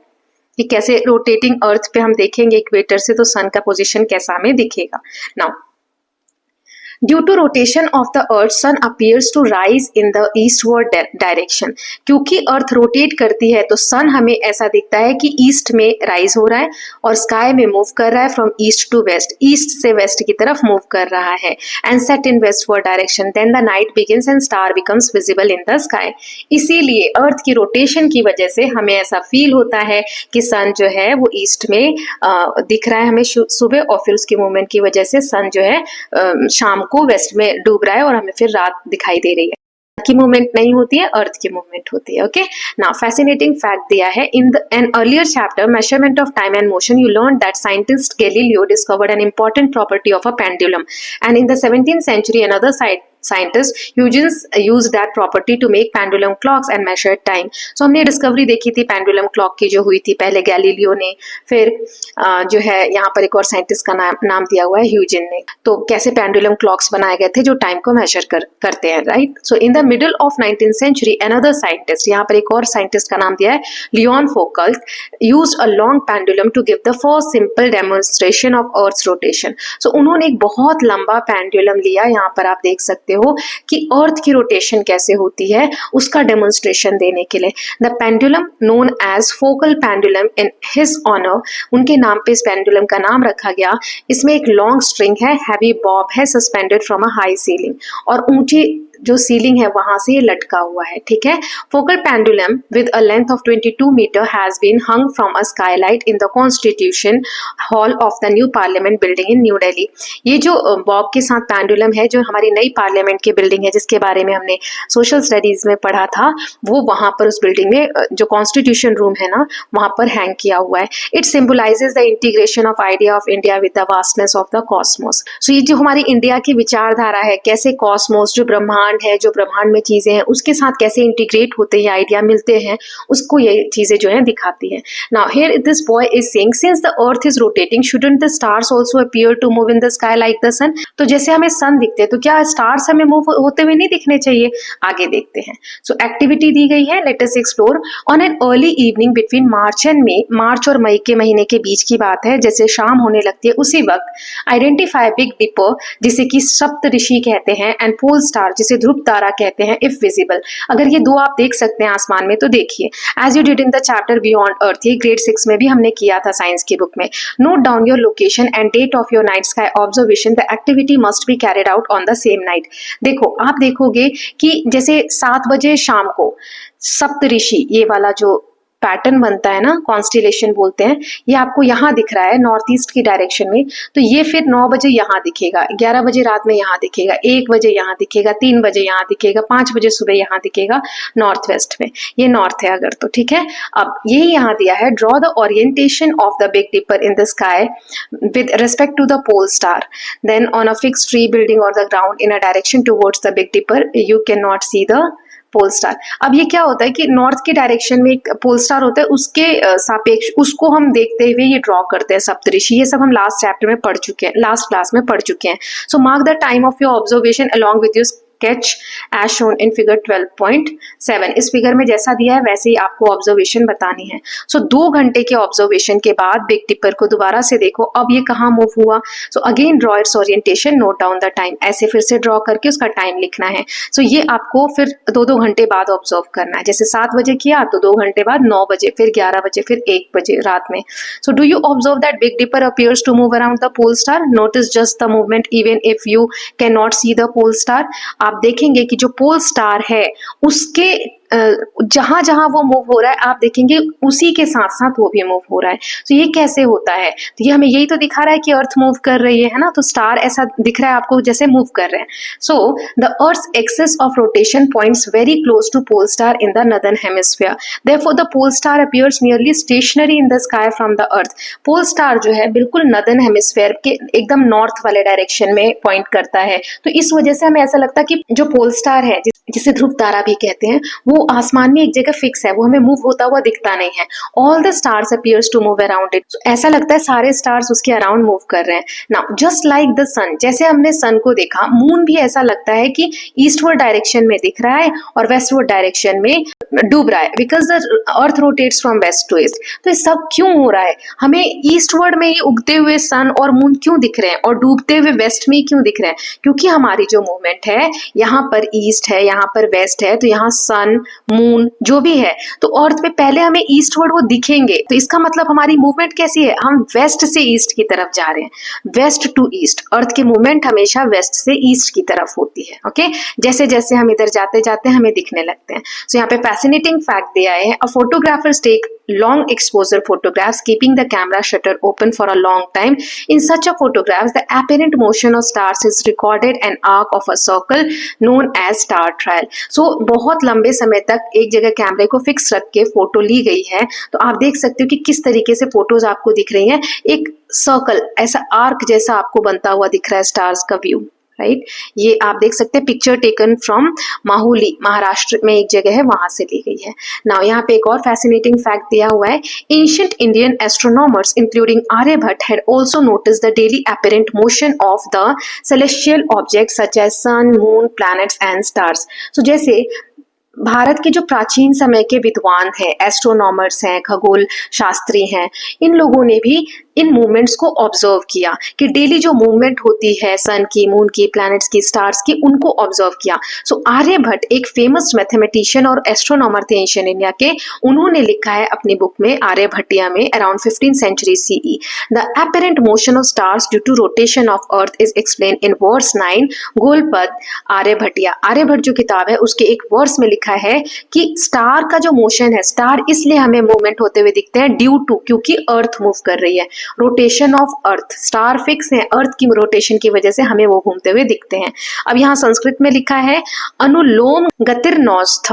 कि कैसे रोटेटिंग अर्थ पे हम देखेंगे इक्वेटर से तो सन का पोजीशन कैसा हमें दिखेगा। Now due to rotation of the earth sun appears to rise in the eastward direction. क्योंकि अर्थ रोटेट करती है तो सन हमें ऐसा दिखता है कि ईस्ट में राइज हो रहा है और स्काई में मूव कर रहा है from east to west, east से वेस्ट की तरफ मूव कर रहा है, and set in westward direction. Then the night begins and star becomes visible in the sky. इसीलिए अर्थ की रोटेशन की वजह से हमें ऐसा फील होता है कि सन जो है वो ईस्ट में दिख रहा है हमें सुबह, और फिर उसकी मूवमेंट की वजह से सन जो है शाम को वेस्ट में डूब रहा है और हमें फिर रात दिखाई दे रही है। की मूवमेंट नहीं होती है, अर्थ की मूवमेंट होती है। ओके, नाउ फैसिनेटिंग फैक्ट दिया है in an earlier chapter measurement of time and motion you learn that scientist Galileo discovered an important property of a pendulum, and in the 17th century another scientist Huygens used that property to make pendulum clocks and measure time. So हमने discovery देखी थी pendulum clock की जो हुई थी पहले Galileo ने, फिर जो है यहाँ पर एक और साइंटिस्ट का नाम दिया हुआ है ह्यूजन ने। तो कैसे पेंडुलम क्लॉक्स बनाए गए थे जो टाइम को मेजर करते हैं, right. So in the middle of 19th century another scientist, यहाँ पर एक और साइंटिस्ट का नाम दिया है Leone फोकल्ट, used a long pendulum to give the first simple demonstration of Earth's rotation. So उन्होंने एक बहुत लंबा पेंडुलम लिया, यहाँ पर आप देख सकते हो कि अर्थ की रोटेशन कैसे होती है उसका डेमोन्स्ट्रेशन देने के लिए। The pendulum known as Foucault pendulum in his honour, उनके नाम पे इस पेंडुलम का नाम रखा गया। इसमें एक लॉन्ग स्ट्रिंग है, हैवी बॉब है suspended from a high ceiling, और ऊंची जो सीलिंग है वहां से ये लटका हुआ है, ठीक है। Foucault pendulum with a length of 22 metre has been hung from a skylight in the Constitution Hall of the new Parliament building in New Delhi. ये जो बॉब के साथ पेंडुलम है जो हमारी नई पार्लियामेंट की बिल्डिंग है जिसके बारे में हमने सोशल स्टडीज में पढ़ा था, वो वहां पर उस बिल्डिंग में जो कॉन्स्टिट्यूशन रूम है ना वहां पर हैंग किया हुआ है। It symbolises the integration of idea of India with the vastness of the cosmos. So ये जो हमारी इंडिया की विचारधारा है, कैसे कॉस्मोस जो ब्रह्मांड ब्रह्मांड है, जो ब्रह्मांड में चीजें हैं उसके साथ कैसे इंटीग्रेट होते हैं, आइडिया मिलते हैं, उसको ये चीजें जो है दिखाती है। Now here this boy is saying since the earth is rotating shouldn't the stars also appear to move in the sky like the sun. तो जैसे हमें सन दिखते हैं तो क्या स्टार्स हमें मूव होते हुए नहीं दिखने चाहिए? आगे देखते हैं। सो एक्टिविटी दी गई है, let us explore. On an early evening between March and May, मार्च और मई के महीने के बीच की बात है, जैसे शाम होने लगती है उसी वक्त, आइडेंटिफाई बिग डिपर जिसे कि सप्त ऋषि कहते हैं, एंड पोल स्टार जिसे ध्रुव तारा कहते हैं, इफ विजिबल। अगर ये दो आप देख सकते हैं आसमान में तो देखिए, as you did in the chapter Beyond Earth, ये ग्रेड 6 में भी हमने किया था साइंस की बुक में। Note down your location and date of your night sky observation, the activity must be carried out on the same night. देखो आप देखोगे कि जैसे 7 बजे शाम को सप्त ऋषि, ये वाला जो पैटर्न बनता है ना, कॉन्स्टिलेशन बोलते हैं, ये आपको यहाँ दिख रहा है नॉर्थ ईस्ट की डायरेक्शन में, तो ये फिर 9 बजे यहाँ दिखेगा, 11 बजे रात में यहाँ दिखेगा, 1 बजे यहाँ दिखेगा, 3 बजे यहाँ दिखेगा, 5 बजे सुबह यहाँ दिखेगा नॉर्थ वेस्ट में। ये नॉर्थ है अगर, तो ठीक है। अब यही यहाँ दिया है, draw the orientation of the big dipper in the sky with respect to the pole star, then on a fixed tree building और the ground in a direction towards the big dipper you can not see the pole star. अब ये क्या होता है कि north के direction में एक पोल स्टार होता है, उसके सापेक्ष उसको हम देखते हुए ये ड्रॉ करते हैं सप्तऋषि। ये सब हम लास्ट चैप्टर में पढ़ चुके हैं, लास्ट क्लास में पढ़ चुके हैं। So mark the time of your observation along with your sketch as shown in figure 12.7। इस फिगर में जैसा दिया है वैसे ही आपको ऑब्जर्वेशन बतानी है। सो 2 घंटे के ऑब्जर्वेशन के बाद बिग डिपर को दोबारा से देखो, अब ये कहाँ मूव हुआ। So again draw it's orientation, note down the time, ऐसे फिर से ड्रॉ करके उसका टाइम लिखना है। सो ये आपको फिर 2-2 घंटे बाद ऑब्जर्व करना है। जैसे 7 बजे किया तो 2 घंटे बाद 9 बजे, फिर 11 बजे, फिर 1 बजे रात में। So do you observe that Big Dipper appears to move around the pole star? Notice just the movement even if you can not see the pole star. आप देखेंगे कि जो पोल स्टार है उसके जहां जहां वो मूव हो रहा है आप देखेंगे उसी के साथ साथ वो भी मूव हो रहा है। तो ये कैसे होता है? तो ये हमें यही तो दिखा रहा है कि अर्थ मूव कर रही है ना, तो स्टार ऐसा दिख रहा है आपको जैसे मूव कर रहे हैं। So the earth axis of rotation points very close to pole star in the northern hemisphere, therefore the pole star appears nearly stationary in the sky from the earth. Pole star जो है बिल्कुल northern hemisphere के एकदम north वाले direction में point करता है, तो इस वजह से हमें ऐसा लगता है कि जो पोल स्टार है जिसे ध्रुव तारा भी कहते हैं वो आसमान में एक जगह फिक्स है, वो हमें मूव होता हुआ दिखता नहीं है। All the stars appears to move around it, ऐसा लगता है सारे स्टार्स उसके अराउंड मूव कर रहे हैं। नाउ जस्ट लाइक द सन, जैसे हमने सन को देखा, मून भी ऐसा लगता है कि ईस्टवर्ड डायरेक्शन में दिख रहा है और वेस्टवर्ड डायरेक्शन में डूब रहा है, because the earth rotates from west to east. तो ये सब क्यों हो रहा है? हमें ईस्टवर्ड में ही उगते हुए सन और मून क्यों दिख रहे हैं और डूबते हुए वेस्ट में क्यों दिख रहे हैं? क्योंकि हमारी जो मूवमेंट है यहाँ पर ईस्ट है, यहाँ पर वेस्ट है, तो यहाँ सन मून जो भी है तो अर्थ पे पहले हमें ईस्टवर्ड वो दिखेंगे। तो इसका मतलब हमारी मूवमेंट कैसी है? हम वेस्ट से ईस्ट की तरफ जा रहे हैं, वेस्ट टू ईस्ट। अर्थ की मूवमेंट हमेशा वेस्ट से ईस्ट की तरफ होती है। ओके, जैसे जैसे हम इधर जाते जाते हमें दिखने लगते हैं। सो यहाँ पे फैसिनेटिंग फैक्ट दिया है, a photographers take long exposure photographs keeping the camera shutter open for a long time. In such a photographs the apparent motion of stars is recorded an arc of a circle known as star trail. So बहुत लंबे समय तक एक जगह कैमरे को fix रख के फोटो ली गई है, तो आप देख सकते हो कि किस तरीके से फोटोज आपको दिख रही हैं। एक सर्कल ऐसा आर्क जैसा आपको बनता हुआ दिख रहा है स्टार्स का व्यू, राइट। ये आप देख सकते हैं, picture taken from Mahuli, Maharashtra में एक जगह है, वहां से ली गई है। नाउ यहाँ पे एक और फैसिनेटिंग फैक्ट दिया हुआ है, ancient Indian astronomers including Aryabhata had also noticed the daily apparent motion of the celestial objects such as sun, moon, planets and stars. So जैसे भारत के जो प्राचीन समय के विद्वान हैं, एस्ट्रोनॉमर्स हैं, खगोल शास्त्री हैं, इन लोगों ने भी इन मूवमेंट्स को ऑब्जर्व किया कि डेली जो मूवमेंट होती है सन की, मून की, प्लैनेट्स की, स्टार्स की, उनको ऑब्जर्व किया। सो आर्यभट्ट एक फेमस मैथमेटिशियन और एस्ट्रोनॉमर थे एंशिएंट इंडिया के, उन्होंने लिखा है अपनी बुक में आर्यभट्टिया में around 15th century CE, the apparent motion of stars due to rotation of earth is explain in verse 9 Golapada Aryabhatiya. Aryabhata जो किताब है उसके एक वर्स में लिखा है कि स्टार का जो मोशन है, स्टार इसलिए हमें मूवमेंट होते हुए दिखते हैं ड्यू टू, क्योंकि अर्थ मूव कर रही है, rotation of earth. Star fix है, अर्थ की रोटेशन की वजह से हमें वो घूमते हुए दिखते हैं। अब यहाँ संस्कृत में लिखा है, अनुलोम गतिर्नौस्थ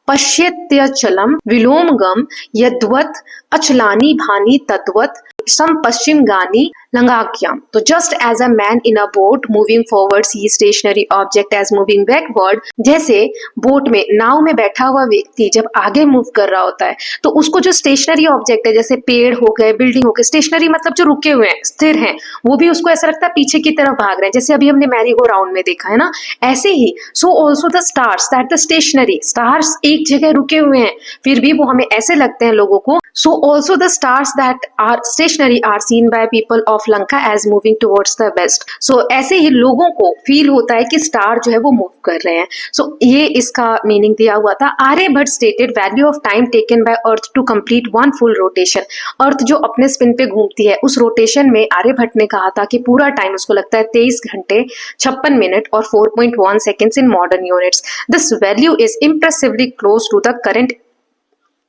पश्यत्यचलम विलोमगम यद्वत् अचलानी भानी तद्वत् सम पश्चिमगानी लंगाक्याम। तो just as a man in a boat moving forward see stationary object as moving backward, जैसे बोट में नाव में बैठा हुआ व्यक्ति जब आगे मूव कर रहा होता है तो उसको जो स्टेशनरी ऑब्जेक्ट है जैसे पेड़ हो गए, बिल्डिंग हो गए, स्टेशनरी मतलब जो रुके हुए हैं, स्थिर हैं, वो भी उसको ऐसा लगता है पीछे की तरफ भाग रहे हैं, जैसे अभी हमने मैरी गो राउंड में देखा है ना, ऐसे ही so also the stars that the stationary, stars एक जगह रुके हुए हैं फिर भी वो हमें ऐसे लगते हैं लोगों को। So also the stars that are stationary are seen by people of Lanka as moving towards the west. So ऐसे ही लोगों को फील होता है कि स्टार जो है वो मूव कर रहे हैं। सो ये इसका मीनिंग दिया हुआ था। Aryabhata stated value of time taken by earth to complete one full rotation. Earth जो अपने स्पिन पे घूमती है उस रोटेशन में आर्यभट्ट ने कहा था कि पूरा टाइम उसको लगता है 23 घंटे 56 मिनट और 4.1 seconds in modern units. This value is impressively close to the current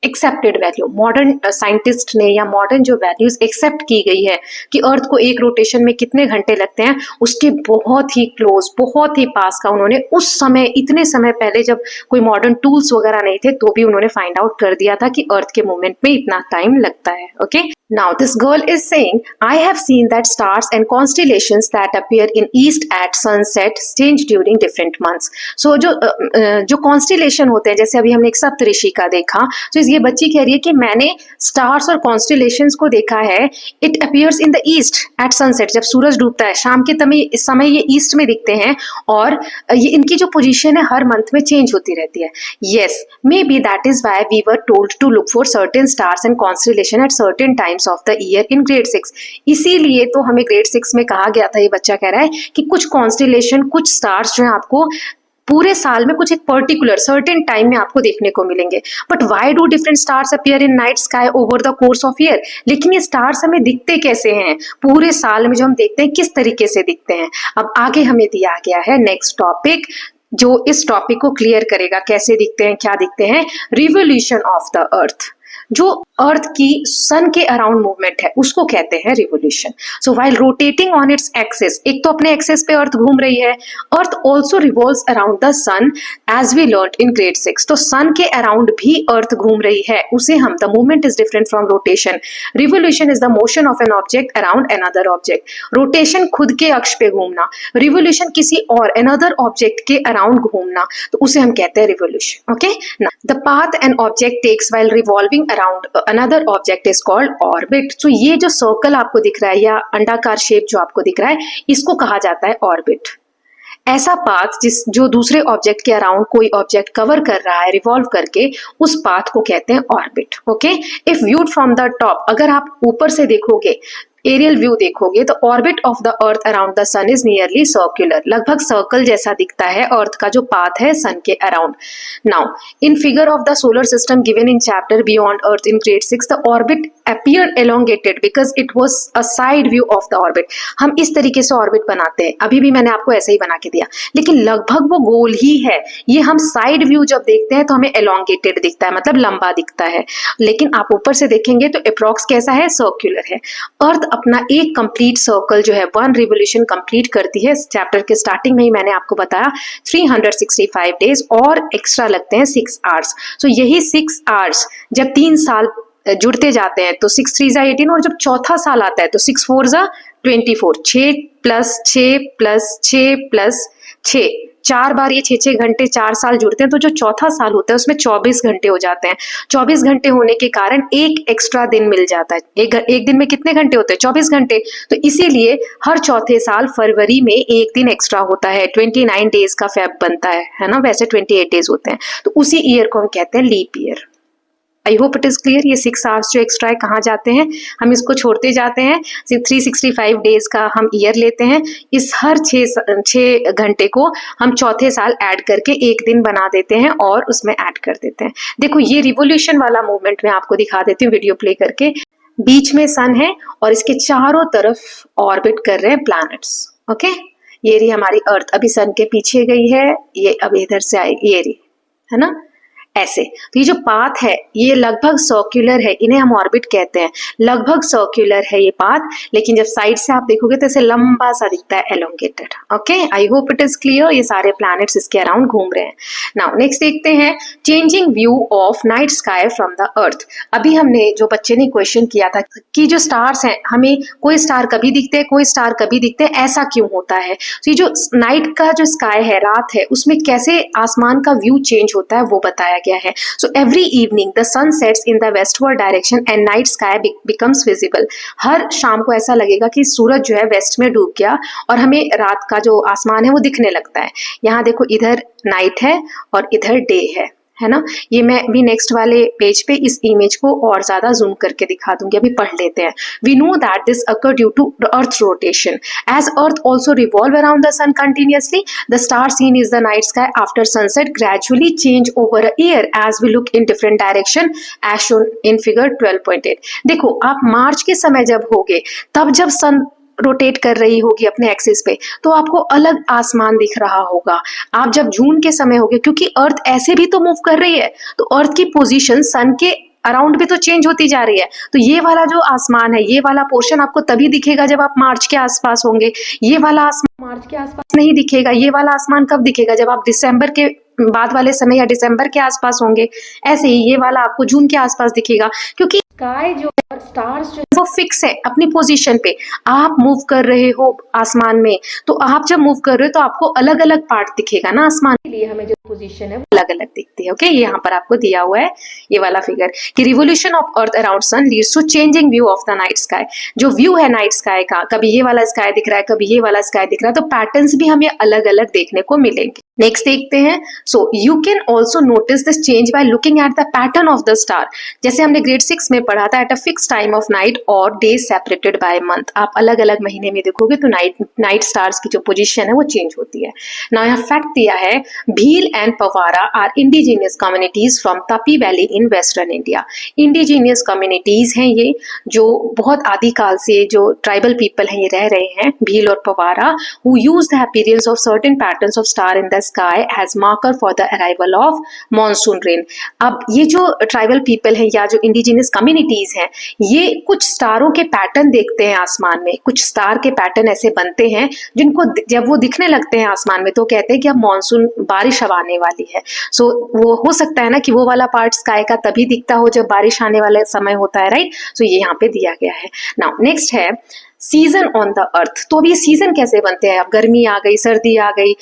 accepted value. Modern scientist ने या मॉडर्न जो वैल्यूज एक्सेप्ट की गई है कि अर्थ को एक रोटेशन में कितने घंटे लगते हैं, उसके बहुत ही क्लोज, बहुत ही पास का उन्होंने उस समय, इतने समय पहले जब कोई मॉडर्न टूल्स वगैरह नहीं थे तो भी उन्होंने फाइंड आउट कर दिया था कि अर्थ के मूवमेंट में इतना टाइम लगता है। Okay, now this girl is saying I have seen that stars and constellations that appear in east at sunset change during different months। so जो constellation होते हैं, जैसे अभी हमने एक सप्तऋषि का देखा, तो ये बच्ची कह रही है कि मैंने स्टार्स और कॉन्स्टिलेशंस को देखा है। It appears in the east eight sunset, जब सूरज डूबता है शाम के समय ये ईस्ट में दिखते हैं और ये इनकी जो पोजीशन है हर मंथ में चेंज होती रहती है। Yes, maybe that is why we were told to look for certain stars and constellation at certain times of the year in grade 6। इसीलिए तो हमें ग्रेड 6 में कहा गया था, ये बच्चा कह रहा है कि कुछ कॉन्स्टिलेशन, कुछ स्टार्स जो है आपको पूरे साल में कुछ एक पर्टिकुलर सर्टेन टाइम में आपको देखने को मिलेंगे। But why do different stars appear in night sky over the course of year? लेकिन ये स्टार्स हमें दिखते कैसे हैं पूरे साल में, जो हम देखते हैं किस तरीके से दिखते हैं। अब आगे हमें दिया गया है नेक्स्ट टॉपिक जो इस टॉपिक को क्लियर करेगा, कैसे दिखते हैं, क्या दिखते हैं। रिवोल्यूशन ऑफ द अर्थ, जो अर्थ की सन के अराउंड मूवमेंट है उसको कहते हैं revolution. So while rotating on its axis, एक तो अपने एक्सिस पे अर्थ घूम रही है, earth also revolves around the sun as we learn in grade 6। तो सन के अराउंड भी अर्थ घूम रही है, उसे हम, the movement is different from rotation. Revolution is the motion of an object around another object. Rotation खुद के अक्ष पे घूमना, रिवोल्यूशन किसी और अनदर ऑब्जेक्ट के अराउंड घूमना, तो उसे हम कहते हैं revolution. Okay, the path an object takes while revolving around another object is called orbit. तो ये जो सर्कल आपको दिख रहा है या अंडाकार शेप जो आपको दिख रहा है, इसको कहा जाता है ऑर्बिट। ऐसा पाथ जो दूसरे ऑब्जेक्ट के अराउंड कोई ऑब्जेक्ट कवर कर रहा है रिवॉल्व करके, उस पाथ को कहते हैं orbit. Okay, if viewed from the top, अगर आप ऊपर से देखोगे, एरियल व्यू देखोगे, तो orbit of the earth around the sun is nearly circular, लगभग सर्कल जैसा दिखता है अर्थ का जो पाथ है सन के around. Now in figure of the solar system given in chapter Beyond earth in grade 6, the orbit appeared elongated because it was a side view of the orbit। हम इस तरीके से ऑर्बिट बनाते हैं, अभी भी मैंने आपको ऐसे ही बना के दिया, लेकिन लगभग वो गोल ही है। ये हम साइड व्यू जब देखते हैं तो हमें elongated दिखता है, मतलब लंबा दिखता है, लेकिन आप ऊपर से देखेंगे तो अप्रॉक्स कैसा है, सर्कुलर है। अर्थ अपना एक कंप्लीट सर्कल जो है, वन रिवोल्यूशन कंप्लीट करती है। चैप्टर के स्टार्टिंग में ही मैंने आपको बताया 365 डेज और एक्स्ट्रा लगते हैं 6 आवर्स। सो यही 6 आवर्स जब 3 साल जुड़ते जाते हैं तो 6 3 18, और जब चौथा साल आता है तो 6 4 24, 6 + 6 + 6 + 6, 4 बार ये 6 घंटे 4 साल जुड़ते हैं, तो जो चौथा साल होता है उसमें 24 घंटे हो जाते हैं। 24 घंटे होने के कारण एक एक्स्ट्रा दिन मिल जाता है। एक दिन में कितने घंटे होते हैं, 24 घंटे। तो इसीलिए हर चौथे साल फरवरी में एक दिन एक्स्ट्रा होता है, 29 डेज का फैब बनता है ना, वैसे 28 डेज होते हैं। तो उसी ईयर को हम कहते हैं leap year. I hope it is clear. ये 6 आवर्स जो एक्स्ट्रा है कहाँ जाते हैं, हम इसको छोड़ते जाते हैं। 365 डेज का हम ईयर लेते हैं, इस हर 6 घंटे को हम चौथे साल ऐड करके एक दिन बना देते हैं और उसमें ऐड कर देते हैं। देखो ये रिवोल्यूशन वाला मूवमेंट मैं आपको दिखा देती हूँ वीडियो प्ले करके। बीच में सन है और इसके चारों तरफ ऑर्बिट कर रहे हैं प्लैनेट्स। ओके, ये रही हमारी अर्थ, अभी सन के पीछे गई है, ये अब इधर से आएगी, ये रही है ना। ऐसे। तो ये जो पाथ है ये लगभग सर्कुलर है, इन्हें हम ऑर्बिट कहते हैं। लगभग सर्कुलर है ये पाथ, लेकिन जब साइड से आप देखोगे तो ऐसे लंबा सा दिखता है, elongated. Okay, I hope it is clear. ये सारे प्लैनेट्स इसके अराउंड घूम रहे हैं। नाउ नेक्स्ट देखते हैं changing view of night sky from the अर्थ। अभी हमने जो बच्चे ने क्वेश्चन किया था कि जो स्टार्स हैं, हमें कोई स्टार कभी दिखते हैं, कोई स्टार कभी दिखते हैं, ऐसा क्यों होता है। तो ये जो नाइट का जो स्काई है, रात है, उसमें कैसे आसमान का व्यू चेंज होता है वो बताया गया है। So every evening the sun sets in the westward direction and night sky becomes visible. हर शाम को ऐसा लगेगा कि सूरज जो है वेस्ट में डूब गया और हमें रात का जो आसमान है वो दिखने लगता है। यहाँ देखो, इधर नाइट है और इधर डे है ना। ये मैं भी नेक्स्ट वाले पेज पे इस इमेज को और ज्यादा जूम करके दिखा दूंगी। अभी पढ़ लेते हैं। We know that this occur due to earth rotation as earth also revolve around the sun continuously the star seen is the night sky after sunset gradually change over a year as we look in different direction as shown in figure 12.8। देखो, आप मार्च के समय जब होगे तब जब सन rotate कर रही होगी अपने एक्सिस पे तो आपको अलग आसमान दिख रहा होगा। आप जब जून के समय होगे, क्योंकि अर्थ ऐसे भी तो मूव कर रही है, तो अर्थ की पोजीशन सन के अराउंड भी तो चेंज होती जा रही है। तो ये वाला जो आसमान है, ये वाला पोर्शन आपको तभी दिखेगा जब आप मार्च के आसपास होंगे। ये वाला आसमान मार्च के आसपास नहीं दिखेगा। ये वाला आसमान कब दिखेगा? जब आप दिसंबर के बाद वाले समय या दिसंबर के आसपास होंगे। ऐसे ही ये वाला आपको जून के आसपास दिखेगा, क्योंकि स्काई जो स्टार्स जो वो फिक्स है अपनी पोजीशन पे। आप मूव कर रहे हो आसमान में, तो आप जब मूव कर रहे हो तो आपको अलग अलग पार्ट दिखेगा ना आसमान के लिए। हमें जो पोजीशन है वो अलग अलग दिखती है। ओके, यहाँ पर आपको दिया हुआ है ये वाला फिगर कि revolution of earth around sun leads to changing view of the night sky. जो व्यू है नाइट स्काई का, कभी ये वाला स्काई दिख रहा है, कभी ये वाला स्काई दिख रहा है, तो पैटर्न्स भी हमें अलग अलग देखने को मिलेंगे। नेक्स्ट देखते हैं। So you can also notice this change bye looking at the pattern of the star. जैसे हमने ग्रेड 6 में पढ़ा था, at a fix time of night और डेज सेपरेटेड बाय मंथ। आप अलग अलग महीने में देखोगे तो नाइट स्टार्स की जो पोजीशन है वो चेंज होती है। नाउ यहाँ फैक्ट दिया है, Bhil and Pawara are indigenous communities from Tapi valley in western India. Indigenous communities हैं ये, जो बहुत आदिकाल से जो ट्राइबल पीपल हैं ये रह रहे हैं, भील और Pawara, who use the appearance of certain patterns of star in the sky as marker for the arrival of monsoon rain. अब ये जो ट्राइबल पीपल हैं या जो इंडिजिनियस कम्युनिटीज हैं, ये कुछ स्टारों के पैटर्न देखते हैं आसमान में। कुछ स्टार के पैटर्न ऐसे बनते हैं जिनको जब वो दिखने लगते हैं आसमान में तो कहते हैं कि अब मॉनसून बारिश अब आने वाली है। सो वो हो सकता है ना कि वो वाला पार्ट स्काई का तभी दिखता हो जब बारिश आने वाला समय होता है, राइट। सो ये यहाँ पे दिया गया है। नाउ नेक्स्ट है सीजन ऑन द अर्थ। तो अभी सीजन कैसे बनते हैं? अब गर्मी आ गई, सर्दी आ गई,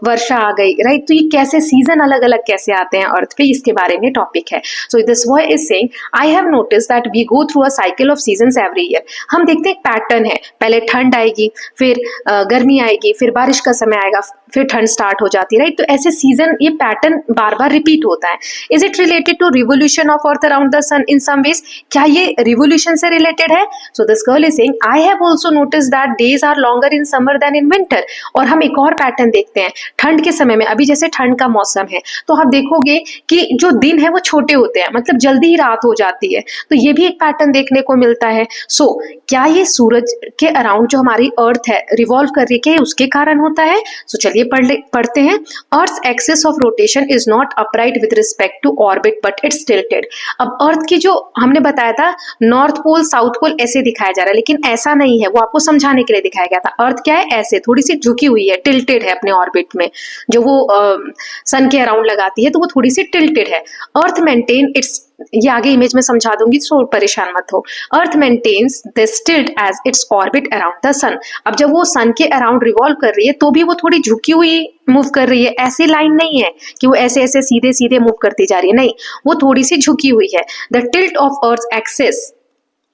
वर्षा आ गई, राइट। तो ये कैसे सीजन अलग अलग कैसे आते हैं अर्थ पे, इसके बारे में टॉपिक है। So this boy is saying, I have notice that we go through a cycle of seasons every year. हम देखते हैं एक पैटर्न है, पहले ठंड आएगी, फिर गर्मी आएगी, फिर बारिश का समय आएगा, फिर ठंड स्टार्ट हो जाती है, राइट। तो ऐसे सीजन, ये पैटर्न बार बार रिपीट होता है। Is it related to revolution of earth around the sun in some ways? क्या ये रिवोल्यूशन से रिलेटेड है? So this girl is saying, I have also notice that days are longer in summer than in winter। और हम एक और pattern देखते हैं ठंड के समय में। अभी जैसे ठंड का मौसम है तो आप देखोगे कि जो दिन है वो छोटे होते हैं, मतलब जल्दी ही रात हो जाती है। तो ये भी एक पैटर्न देखने को मिलता है। सो क्या ये सूरज के अराउंड जो हमारी अर्थ है रिवॉल्व कर रही है, उसके कारण होता है? सो चलिए पढ़ते हैं। Earth axis of rotation is not upright with respect to orbit but it's tilted. अब अर्थ की जो हमने बताया था नॉर्थ पोल साउथ पोल ऐसे दिखाया जा रहा है, लेकिन ऐसा नहीं है, वो आपको समझाने के लिए दिखाया गया था। अर्थ क्या है? ऐसे थोड़ी सी झुकी हुई है, टिल्टेड है अपने ऑर्बिट में। जो वो सन के अराउंड लगाती है तो वो थोड़ी सी टिल्टेड है। अर्थ मेंटेन इट्स, ये आगे इमेज में समझा दूंगी तो परेशान मत हो। Earth maintains this tilt as its orbit around the sun. अब जब वो सन के अराउंड रिवॉल्व कर रही है तो भी वो थोड़ी झुकी हुई मूव कर रही है। ऐसी लाइन नहीं है कि वो ऐसे ऐसे सीधे सीधे मूव करती जा रही है, नहीं, वो थोड़ी सी झुकी हुई है। The tilt of earth axis,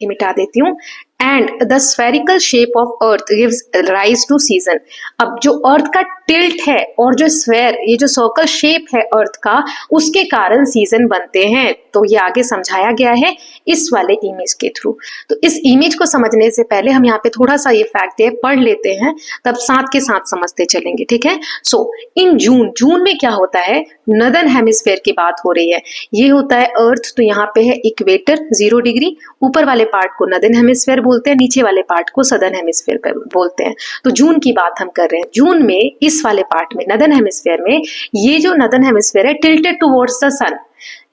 ये मिटा देती हूँ, and the spherical shape of earth gives rise to season. अब जो अर्थ का टिल्ट है और जो स्फेयर, ये जो सर्कल शेप है अर्थ का, उसके कारण सीजन बनते हैं। तो ये आगे समझाया गया है इस वाले इमेज के थ्रू। तो इस इमेज को समझने से पहले हम यहाँ पे थोड़ा सा ये फैक्ट है पढ़ लेते हैं, तब साथ के साथ समझते चलेंगे, ठीक है। सो इन जून में क्या होता है? नदर्न हेमिस्फेयर की बात हो रही है। ये होता है अर्थ, तो यहाँ पे है इक्वेटर 0 डिग्री, ऊपर वाले पार्ट को नदर्न हेमिस्फेयर बोलते हैं, नीचे वाले पार्ट को सदर्न हेमिस्फीयर पे बोलते हैं। तो जून की बात हम कर रहे हैं। जून में इस वाले पार्ट में नदर्न हेमिस्फीयर में, ये जो नदर्न हेमिस्फीयर है टिल्टेड टुवर्ड्स द सन,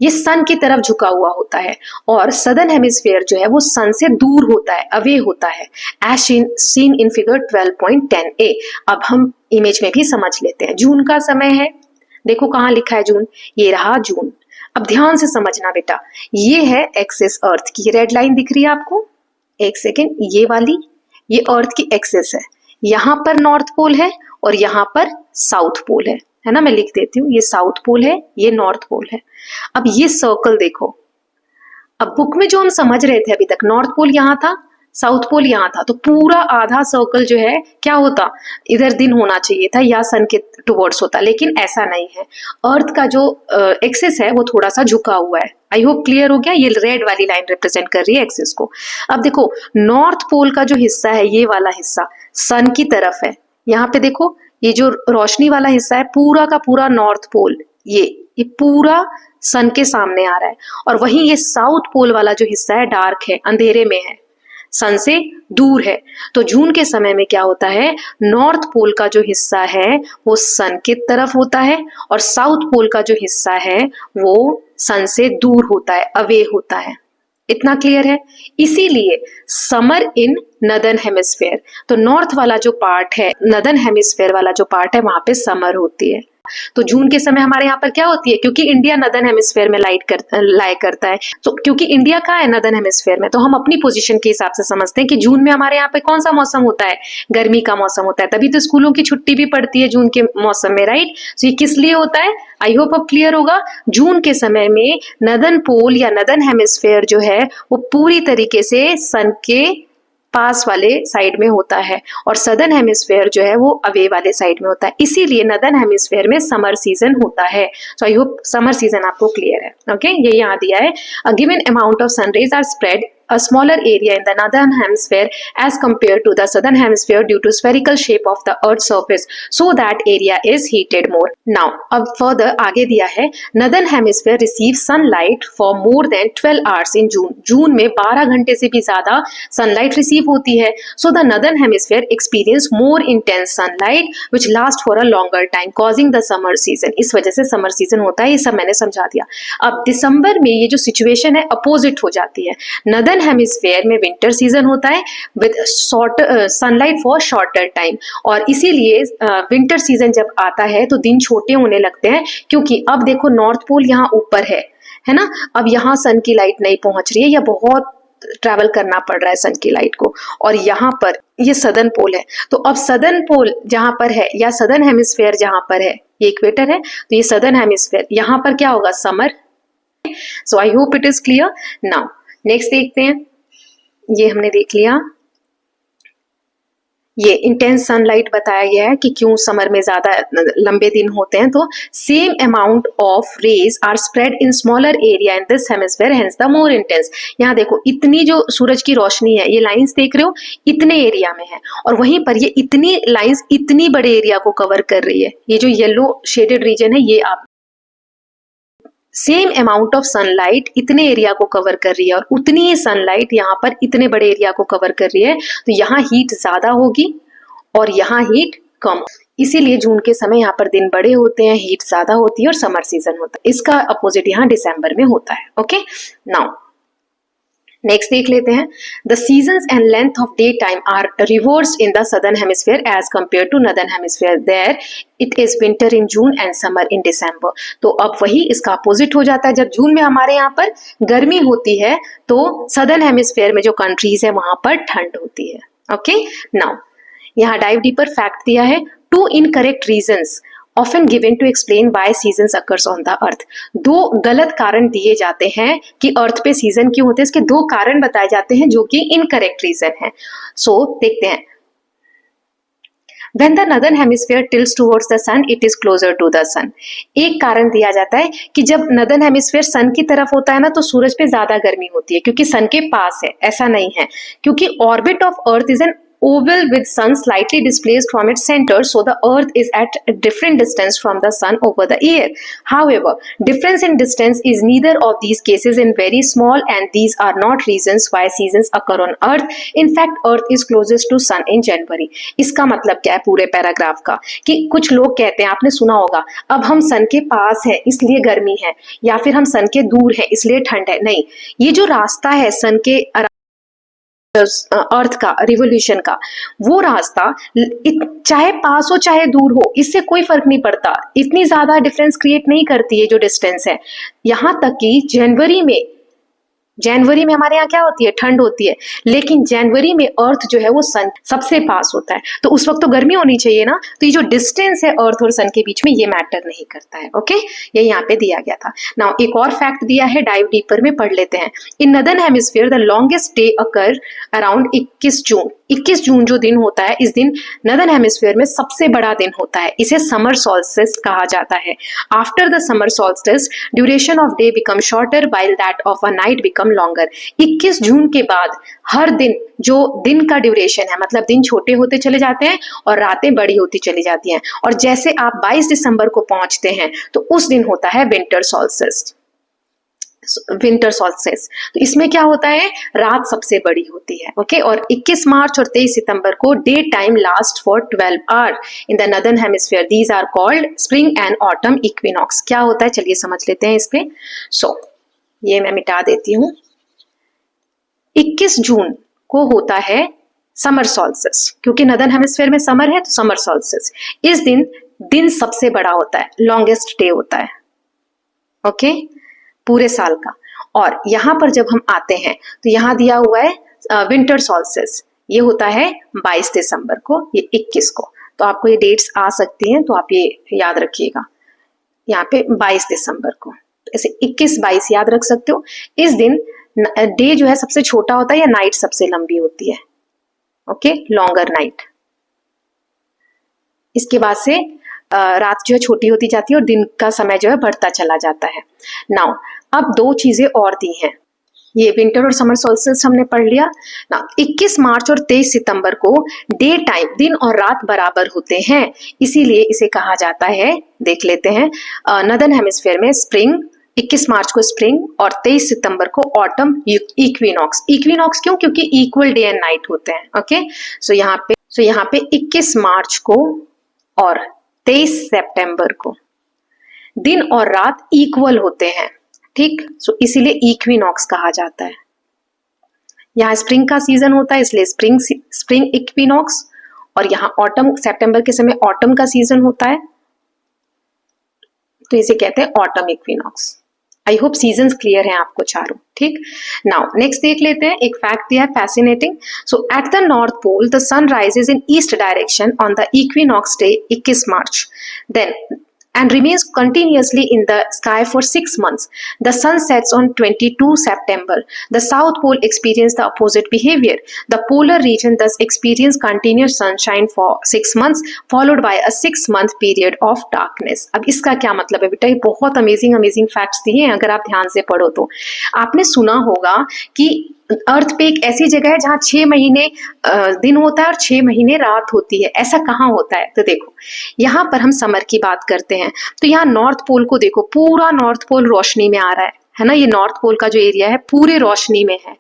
ये सन की तरफ झुका हुआ होता है, और सदर्न हेमिस्फीयर जो है वो सन से दूर होता है, अवे होता है, as seen in figure 12.10a। अब हम इमेज में भी समझ लेते हैं। जून का समय है, देखो कहाँ लिखा है जून, ये रहा जून। अब ध्यान से समझना बेटा, ये है एक्सिस अर्थ की, रेड लाइन दिख रही है आपको, एक सेकेंड, ये वाली, ये अर्थ की एक्सिस है। यहाँ पर नॉर्थ पोल है और यहाँ पर साउथ पोल है ना, मैं लिख देती हूँ, ये साउथ पोल है, ये नॉर्थ पोल है। अब ये सर्कल देखो, अब बुक में जो हम समझ रहे थे अभी तक, नॉर्थ पोल यहाँ था, साउथ पोल यहाँ था, तो पूरा आधा सर्कल जो है क्या होता, इधर दिन होना चाहिए था या सन के टुवर्ड्स होता, लेकिन ऐसा नहीं है। अर्थ का जो एक्सिस है वो थोड़ा सा झुका हुआ है। आई होप क्लियर हो गया। ये रेड वाली लाइन रिप्रेजेंट कर रही है एक्सिस को। अब देखो नॉर्थ पोल का जो हिस्सा है, ये वाला हिस्सा सन की तरफ है। यहाँ पे देखो, ये जो रोशनी वाला हिस्सा है पूरा का पूरा नॉर्थ पोल, ये पूरा सन के सामने आ रहा है, और वहीं ये साउथ पोल वाला जो हिस्सा है डार्क है, अंधेरे में है, सन से दूर है। तो जून के समय में क्या होता है, नॉर्थ पोल का जो हिस्सा है वो सन की तरफ होता है, और साउथ पोल का जो हिस्सा है वो सन से दूर होता है, अवे होता है। इतना क्लियर है। इसीलिए समर इन नदर्न हेमिस्फेयर, तो नॉर्थ वाला जो पार्ट है, नदर्न हेमिस्फेयर वाला जो पार्ट है, वहां पे समर होती है। तो जून के समय हमारे यहाँ पर क्या होती है, क्योंकि इंडिया नदर्न हेमिस्फेयर में लाई करता है, तो क्योंकि इंडिया का है नदर्न हेमिस्फेयर में, तो हम अपनी पोजीशन के हिसाब से समझते हैं कि जून में हमारे यहाँ पे कौन सा मौसम होता है, गर्मी का मौसम होता है। तभी तो स्कूलों की छुट्टी भी पड़ती है जून के मौसम में, राइट। तो ये किस लिए होता है, आई होप अब क्लियर होगा। जून के समय में नदर्न पोल या नदर्न हेमिस्फेयर जो है वो पूरी तरीके से सन के पास वाले साइड में होता है, और सदर्न हेमिस्फेयर जो है वो अवे वाले साइड में होता है। इसीलिए नदर्न हेमिस्फेयर में समर सीजन होता है। So I hope summer season आपको क्लियर है। ओके, ये यहाँ दिया है, a given amount of sun rays are spread a smaller area in the northern hemisphere as compared to the southern hemisphere due to spherical shape of the earth's surface, so that area is heated more. Now अब further आगे दिया है, northern hemisphere receives sunlight for more than 12 hours in June. जून में 12 घंटे से भी ज्यादा sunlight receive होती है। So the northern hemisphere experience more intense sunlight which lasts for a longer time, causing the summer season. इस वजह से summer season होता है। ये सब मैंने समझा दिया। अब दिसंबर में ये जो सिचुएशन है अपोजिट हो जाती है। नदर्न हेमिस्फेयर में विंटर सीजन होता है with sunlight for shorter time, और इसीलिए विंटर सीजन जब आता है तो दिन छोटे होने लगते हैं, क्योंकि अब देखो नॉर्थ पोल यहाँ ऊपर है ना, अब यहाँ सन की लाइट नहीं पहुंच रही है, या बहुत ट्रैवल करना पड़ रहा है सन की लाइट को, और यहाँ पर ये सदर्न पोल है। तो अब सदर्न पोल जहां पर है, या सदर्न हेमिस्फेयर जहां पर है, ये इक्वेटर है, तो ये सदर्न हेमिस्फेयर, यहाँ पर क्या होगा, summer. So I hope it is clear. Now next देखते हैं, ये हमने देख लिया, ये इंटेंस सनलाइट बताया गया है कि क्यों समर में ज्यादा लंबे दिन होते हैं। तो same amount of rays are spread in smaller area in this hemisphere, hence the more intense. यहाँ देखो इतनी जो सूरज की रोशनी है, ये लाइंस देख रहे हो, इतने एरिया में है, और वहीं पर ये इतनी लाइंस इतनी बड़े एरिया को कवर कर रही है। ये जो येलो शेडेड रीजन है, ये आप सेम अमाउंट ऑफ सनलाइट इतने एरिया को कवर कर रही है, और उतनी ही सनलाइट यहाँ पर इतने बड़े एरिया को कवर कर रही है। तो यहाँ हीट ज्यादा होगी और यहाँ हीट कम, इसीलिए जून के समय यहाँ पर दिन बड़े होते हैं, हीट ज्यादा होती है और समर सीजन होता है। इसका अपोजिट यहाँ दिसंबर में होता है। ओके, नाउ नेक्स्ट देख लेते हैं, the seasons and length of day time are reversed in the southern hemisphere as compare to northern hemisphere, there it is winter in June and summer in December. तो अब वही इसका opposite हो जाता है। जब जून में हमारे यहाँ पर गर्मी होती है, तो सदर्न हेमिस्फीयर में जो कंट्रीज है वहां पर ठंड होती है। ओके, नाउ यहाँ डाइव डीपर फैक्ट दिया है, two incorrect reasons often given to explain why seasons occurs on the earth। दो गलत कारण दिए जाते हैं कि अर्थ पे सीजन क्यों होते हैं, इसके दो कारण बताए जाते हैं जो कि इनकरेक्ट रीजन है। सो देखते हैं, When the northern hemisphere tilts towards the sun, it is closer to the sun। एक कारण दिया जाता है कि जब नॉर्दर्न हेमिस्फीयर सन की तरफ होता है ना, तो सूरज पे ज्यादा गर्मी होती है क्योंकि सन के पास है। ऐसा नहीं है, क्योंकि orbit of earth is an oval with sun slightly displaced from its center, so the earth is at a different distance from the sun over the year. However, difference in distance is neither of these cases in very small, and these are not reasons why seasons occur on earth. In fact, earth is closest to sun in January. इसका मतलब क्या है पूरे paragraph का, कि कुछ लोग कहते हैं, आपने सुना होगा, अब हम सन के पास है इसलिए गर्मी है, या फिर हम सन के दूर है इसलिए ठंड है। नहीं, ये जो रास्ता है सन के अर्थ का, रिवोल्यूशन का, वो रास्ता चाहे पास हो चाहे दूर हो, इससे कोई फर्क नहीं पड़ता, इतनी ज्यादा डिफरेंस क्रिएट नहीं करती है जो डिस्टेंस है। यहां तक कि जनवरी में हमारे यहाँ क्या होती है, ठंड होती है, लेकिन जनवरी में अर्थ जो है वो सन सबसे पास होता है, तो उस वक्त तो गर्मी होनी चाहिए ना। तो ये जो डिस्टेंस है अर्थ और सन के बीच में, ये मैटर नहीं करता है। ओके, ये यहाँ पे दिया गया था। नाउ एक और फैक्ट दिया है, डाइव डीपर में पढ़ लेते हैं। In northern hemisphere the longest day occur around 21 June. 21 जून जो दिन होता है, इस दिन नदर्न हेमिस्फीयर में सबसे बड़ा दिन होता है, इसे समर सोल्स्टिस कहा जाता है। After the summer solstice duration of day become shorter while that of a night become longer. 21 जून के बाद हर दिन जो दिन का ड्यूरेशन है, मतलब दिन छोटे होते चले जाते हैं और रातें बड़ी होती चली जाती हैं, और जैसे आप 22 दिसंबर को पहुंचते हैं तो उस दिन होता है विंटर सोल्स्टिस। तो इसमें क्या होता है, रात सबसे बड़ी होती है। ओके, और 21 मार्च और 23 सितंबर को day time last for 12 hour in the northern hemisphere. These are called spring and autumn equinox. क्या होता है, चलिए समझ लेते हैं इस पे। ये मैं मिटा देती हूँ। 21 जून को होता है समर सोल्स्टिस, क्योंकि नदर्न हेमिस्फीयर में समर है तो समर सोल्स्टिस। इस दिन सबसे बड़ा होता है, लॉन्गेस्ट डे होता है। ओके, पूरे साल का। और यहां पर जब हम आते हैं तो यहां दिया हुआ है विंटर सोल्स्टिस, ये होता है 22 दिसंबर को, ये 21 को। तो आपको ये डेट्स आ सकती हैं, तो आप ये याद रखिएगा। यहाँ पे 22 दिसंबर को, ऐसे 21-22 याद रख सकते हो। इस दिन डे जो है सबसे छोटा होता है, या नाइट सबसे लंबी होती है। Okay, longer night. इसके बाद से रात जो है छोटी होती जाती है और दिन का समय जो है बढ़ता चला जाता है। नाउ अब दो चीजें और दी हैं, ये विंटर और समर सोल्स्टिस हमने पढ़ लिया। ना 21 मार्च और 23 सितंबर को डे टाइम, दिन और रात बराबर होते हैं, इसीलिए इसे कहा जाता है, देख लेते हैं, नदर्न हेमिस्फीयर में स्प्रिंग, 21 मार्च को स्प्रिंग और 23 सितंबर को ऑटम इक्विनॉक्स। इक्विनॉक्स क्यों, क्योंकि इक्वल डे एंड नाइट होते हैं। ओके, सो यहाँ पे 21 मार्च को और 23 सितंबर को दिन और रात इक्वल होते हैं, ठीक। सो इसीलिए इक्विनॉक्स कहा जाता है। यहाँ स्प्रिंग का सीजन होता है इसलिए स्प्रिंग इक्विनॉक्स, और यहाँ ऑटम, सितंबर के समय ऑटम का सीजन होता है तो इसे कहते हैं autumn equinox. I hope seasons clear हैं आपको चारों, ठीक। नाउ नेक्स्ट देख लेते हैं, एक फैक्ट दिया है fascinating. So at the north pole the sun rises in east direction on the equinox day 21 March then and remains continuously in the sky for 6 months. The sun sets on 22 September. The South Pole experienced the opposite behavior. The polar region thus experienced continuous sunshine for 6 months, followed by a 6-month period of darkness. अब इसका क्या मतलब है बेटा, ये बहुत amazing facts दिए हैं, अगर आप ध्यान से पढ़ो तो। आपने सुना होगा कि अर्थ पे एक ऐसी जगह है जहां 6 महीने दिन होता है और 6 महीने रात होती है, ऐसा कहाँ होता है? तो देखो यहाँ पर हम समर की बात करते हैं, तो यहाँ नॉर्थ पोल को देखो, पूरा नॉर्थ पोल रोशनी में आ रहा है ना, ये नॉर्थ पोल का जो एरिया है पूरे रोशनी में है।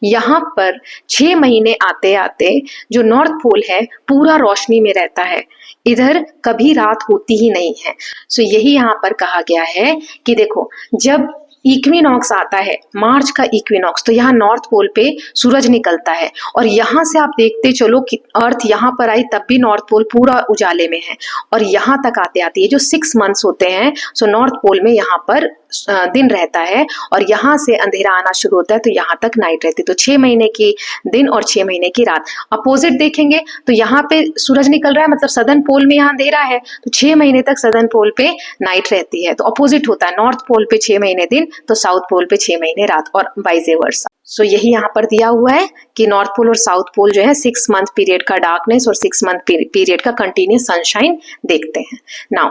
यहाँ पर 6 महीने आते आते जो नॉर्थ पोल है पूरा रोशनी में रहता है, इधर कभी रात होती ही नहीं है। सो यही यहाँ पर कहा गया है कि देखो जब इक्विनॉक्स आता है, मार्च का इक्विनॉक्स, तो यहाँ नॉर्थ पोल पे सूरज निकलता है और यहाँ से आप देखते चलो कि अर्थ यहाँ पर आई तब भी नॉर्थ पोल पूरा उजाले में है, और यहाँ तक आते आते ये जो 6 मंथ्स होते हैं, सो नॉर्थ पोल में यहाँ पर दिन रहता है और यहाँ से अंधेरा आना शुरू होता है तो यहाँ तक नाइट रहती है। तो 6 महीने की दिन और 6 महीने की रात। अपोजिट देखेंगे तो यहाँ पे सूरज निकल रहा है, मतलब सदर्न पोल में यहाँ अंधेरा है, तो 6 महीने तक सदर्न पोल पे नाइट रहती है। तो अपोजिट होता है, नॉर्थ पोल पे 6 महीने दिन तो साउथ पोल पे 6 महीने रात, और वाइस वर्सा। सो यही यहाँ पर दिया हुआ है कि नॉर्थ पोल और साउथ पोल जो है 6 मंथ पीरियड का डार्कनेस और 6 मंथ पीरियड का कंटिन्यूस सनशाइन देखते हैं। Now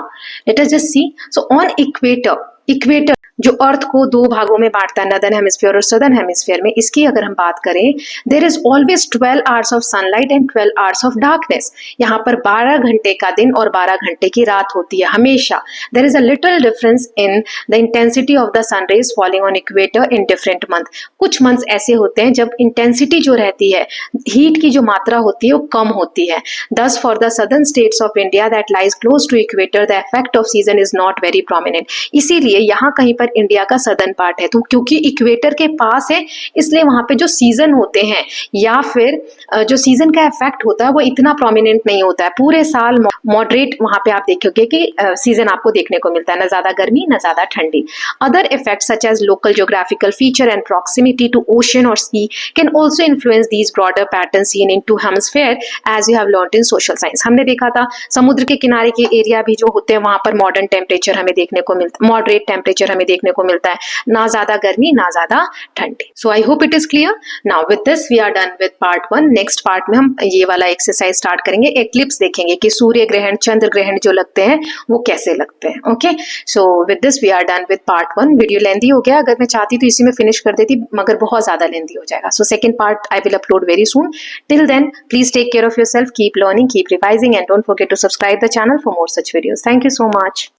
let us just see, so on equator equator जो अर्थ को दो भागों में बांटता है, नदर्न हेमिस्फीयर और सदर्न हेमिस्फीयर में, इसकी अगर हम बात करें, there is always 12 hours of sunlight and 12 hours of darkness. यहाँ पर 12 घंटे का दिन और 12 घंटे की रात होती है हमेशा। There is a little difference in the intensity of the sun rays falling on equator in different month. कुछ मंथ्स ऐसे होते हैं जब इंटेंसिटी जो रहती है, हीट की जो मात्रा होती है वो कम होती है। Thus for the southern states of India that lies close to equator the effect of season is not very prominent. इसीलिए यहाँ कहीं पर इंडिया का सदर्न पार्ट है, तो क्योंकि इक्वेटर के पास है इसलिए वहां पे जो सीजन होते हैं या फिर जो सीजन का इफेक्ट होता है वो इतना प्रोमिनेंट नहीं होता है। पूरे साल मॉडरेट वहां पे आप देखोगे कि सीजन आपको देखने को मिलता है, ना ज्यादा गर्मी ना ज्यादा ठंडी। Other effects such as local geographical feature and proximity to ocean और sea can also influence these broader pattern seen in two hemisphere as you have learned in social science. हमने देखा था समुद्र के किनारे के एरिया भी जो होते हैं वहां पर मॉडर्न टेम्परेचर हमें देखने को मिलता है, मॉडरेट टेम्परेचर हमें देखने को मिलता है, ना ज्यादा गर्मी ना ज्यादा ठंडी। So I hope it is clear. Now with this we are done with part 1। Next part में हम ये वाला एक्सरसाइज स्टार्ट करेंगे, एक्लिप्स देखेंगे कि सूर्य ग्रहण चंद्र ग्रहण जो लगते हैं वो कैसे लगते हैं। Okay, so with this we are done with part 1। Video lengthy हो गया, अगर मैं चाहती तो इसी में फिनिश कर देती, मगर बहुत ज्यादा लेंथी हो जाएगा। So second part I will upload very soon. Till then please take care of yourself, keep learning, keep revising and don't forget to subscribe the channel for more such videos. Thank you so much.